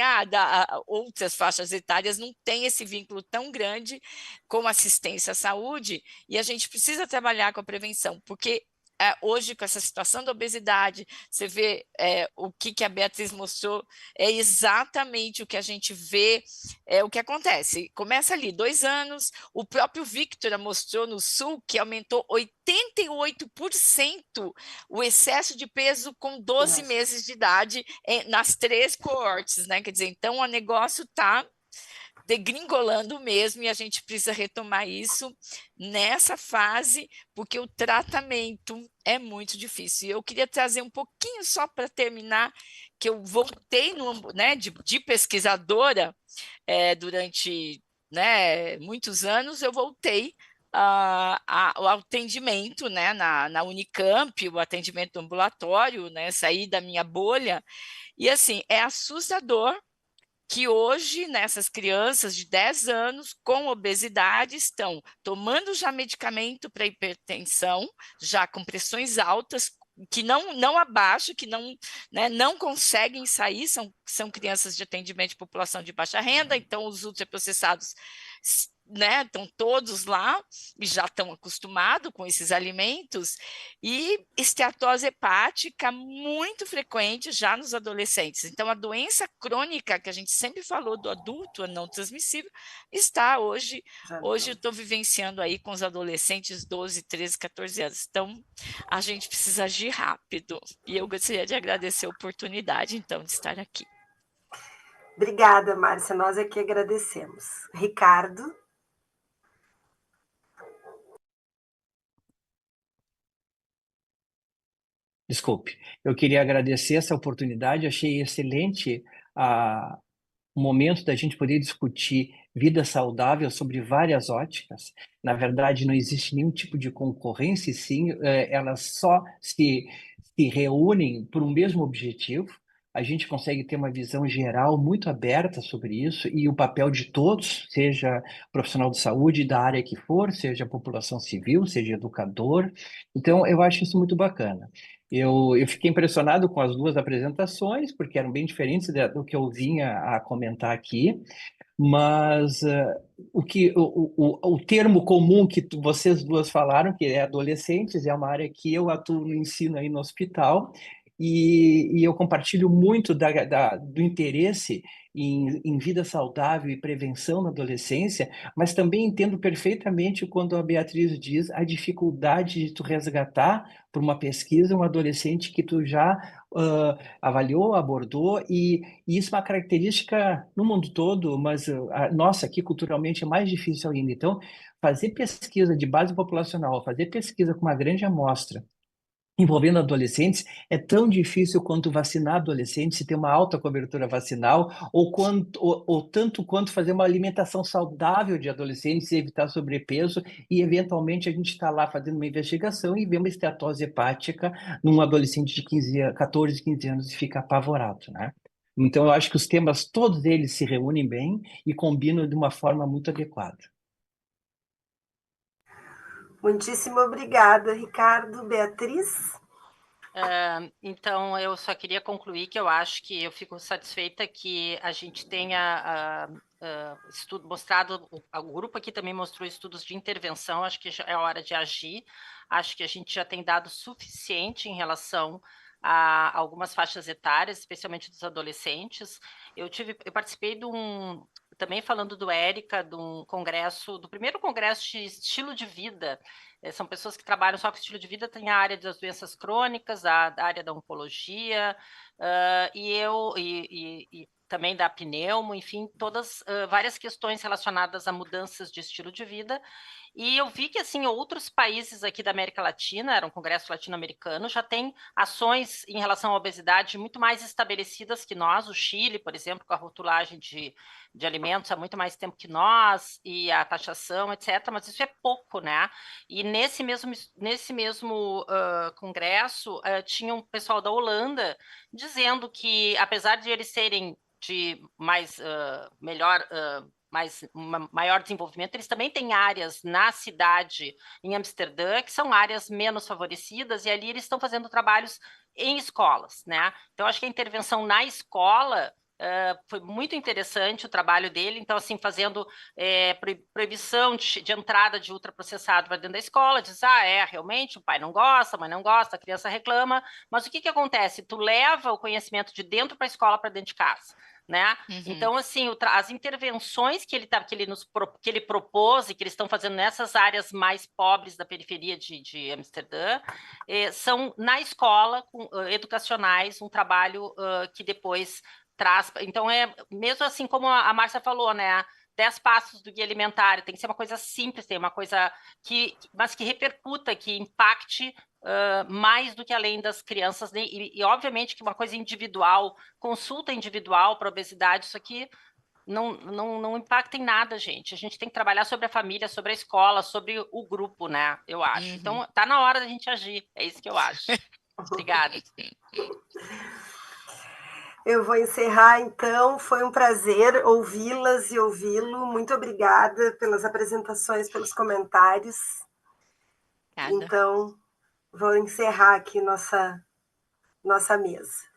outras faixas etárias não têm esse vínculo tão grande como assistência à saúde, e a gente precisa trabalhar com a prevenção, porque hoje, com essa situação da obesidade, você vê o que a Beatriz mostrou, é exatamente o que a gente vê, o que acontece. Começa ali, 2 anos, o próprio Victor mostrou no Sul que aumentou 88% o excesso de peso com 12 meses de idade nas 3 coortes, né? Quer dizer, então o negócio está degringolando mesmo, e a gente precisa retomar isso nessa fase, porque o tratamento é muito difícil. E eu queria trazer um pouquinho só para terminar, que eu voltei de pesquisadora durante muitos anos, eu voltei ao atendimento na Unicamp, o atendimento ambulatório, saí da minha bolha, e assim, é assustador que hoje, nessas crianças de 10 anos com obesidade estão tomando já medicamento para hipertensão, já com pressões altas, que não abaixam, que não conseguem sair, são crianças de atendimento de população de baixa renda, então os ultraprocessados estão todos lá e já estão acostumados com esses alimentos, e esteatose hepática muito frequente já nos adolescentes. Então, a doença crônica que a gente sempre falou do adulto não transmissível está hoje eu estou vivenciando aí com os adolescentes 12, 13, 14 anos. Então, a gente precisa agir rápido, e eu gostaria de agradecer a oportunidade, então, de estar aqui. Obrigada, Márcia, nós aqui agradecemos. Ricardo? Desculpe, eu queria agradecer essa oportunidade, achei excelente o momento da gente poder discutir vida saudável sobre várias óticas. Na verdade, não existe nenhum tipo de concorrência, e sim, elas só se reúnem por um mesmo objetivo. A gente consegue ter uma visão geral muito aberta sobre isso, e o papel de todos, seja profissional de saúde, da área que for, seja população civil, seja educador. Então, eu acho isso muito bacana. Eu fiquei impressionado com as 2 apresentações, porque eram bem diferentes do que eu vinha a comentar aqui, mas o termo comum que vocês 2 falaram, que é adolescentes, é uma área que eu atuo no ensino aí no hospital, e eu compartilho muito do interesse em vida saudável e prevenção na adolescência, mas também entendo perfeitamente quando a Beatriz diz a dificuldade de tu resgatar por uma pesquisa um adolescente que tu já avaliou, abordou, e isso é uma característica no mundo todo, mas nossa, aqui culturalmente é mais difícil ainda. Então, fazer pesquisa de base populacional, fazer pesquisa com uma grande amostra, envolvendo adolescentes, é tão difícil quanto vacinar adolescentes e ter uma alta cobertura vacinal, ou tanto quanto fazer uma alimentação saudável de adolescentes e evitar sobrepeso, e eventualmente a gente está lá fazendo uma investigação e vê uma esteatose hepática num adolescente de 14, 15 anos e fica apavorado, né? Então, eu acho que os temas, todos eles se reúnem bem e combinam de uma forma muito adequada. Muitíssimo obrigada, Ricardo. Beatriz? Então, eu só queria concluir que eu acho que eu fico satisfeita que a gente tenha mostrado, o grupo aqui também mostrou estudos de intervenção, acho que já é hora de agir, acho que a gente já tem dado suficiente em relação a algumas faixas etárias, especialmente dos adolescentes. Eu participei também falando do Érica, do primeiro congresso de estilo de vida. São pessoas que trabalham só com estilo de vida, tem a área das doenças crônicas, a área da oncologia, e também da pneumo, enfim, todas várias questões relacionadas a mudanças de estilo de vida. E eu vi que, assim, outros países aqui da América Latina, era um congresso latino-americano, já tem ações em relação à obesidade muito mais estabelecidas que nós. O Chile, por exemplo, com a rotulagem de alimentos há muito mais tempo que nós, e a taxação, etc. Mas isso é pouco, né? E nesse mesmo congresso, tinha um pessoal da Holanda dizendo que, apesar de eles serem de maior desenvolvimento, eles também têm áreas na cidade, em Amsterdã, que são áreas menos favorecidas, e ali eles estão fazendo trabalhos em escolas, né? Então, acho que a intervenção na escola foi muito interessante o trabalho dele, então, assim, fazendo proibição de entrada de ultraprocessado para dentro da escola, diz, realmente, o pai não gosta, a mãe não gosta, a criança reclama, mas o que acontece? Tu leva o conhecimento de dentro para a escola para dentro de casa, né? Então, assim, as intervenções que ele propôs e que eles estão fazendo nessas áreas mais pobres da periferia de Amsterdã, são na escola, educacionais, um trabalho que depois traz. Então, mesmo assim como a Márcia falou, né? 10 passos do guia alimentar, tem que ser uma coisa simples, tem uma coisa mas que repercuta, que impacte mais do que além das crianças, né? E obviamente que uma coisa individual, consulta individual para obesidade, isso aqui não impacta em nada, gente. A gente tem que trabalhar sobre a família, sobre a escola, sobre o grupo, né? Eu acho. Então, tá na hora da gente agir. É isso que eu acho. Obrigada. Eu vou encerrar, então. Foi um prazer ouvi-las e ouvi-lo. Muito obrigada pelas apresentações, pelos comentários. Obrigada. Então, vou encerrar aqui nossa mesa.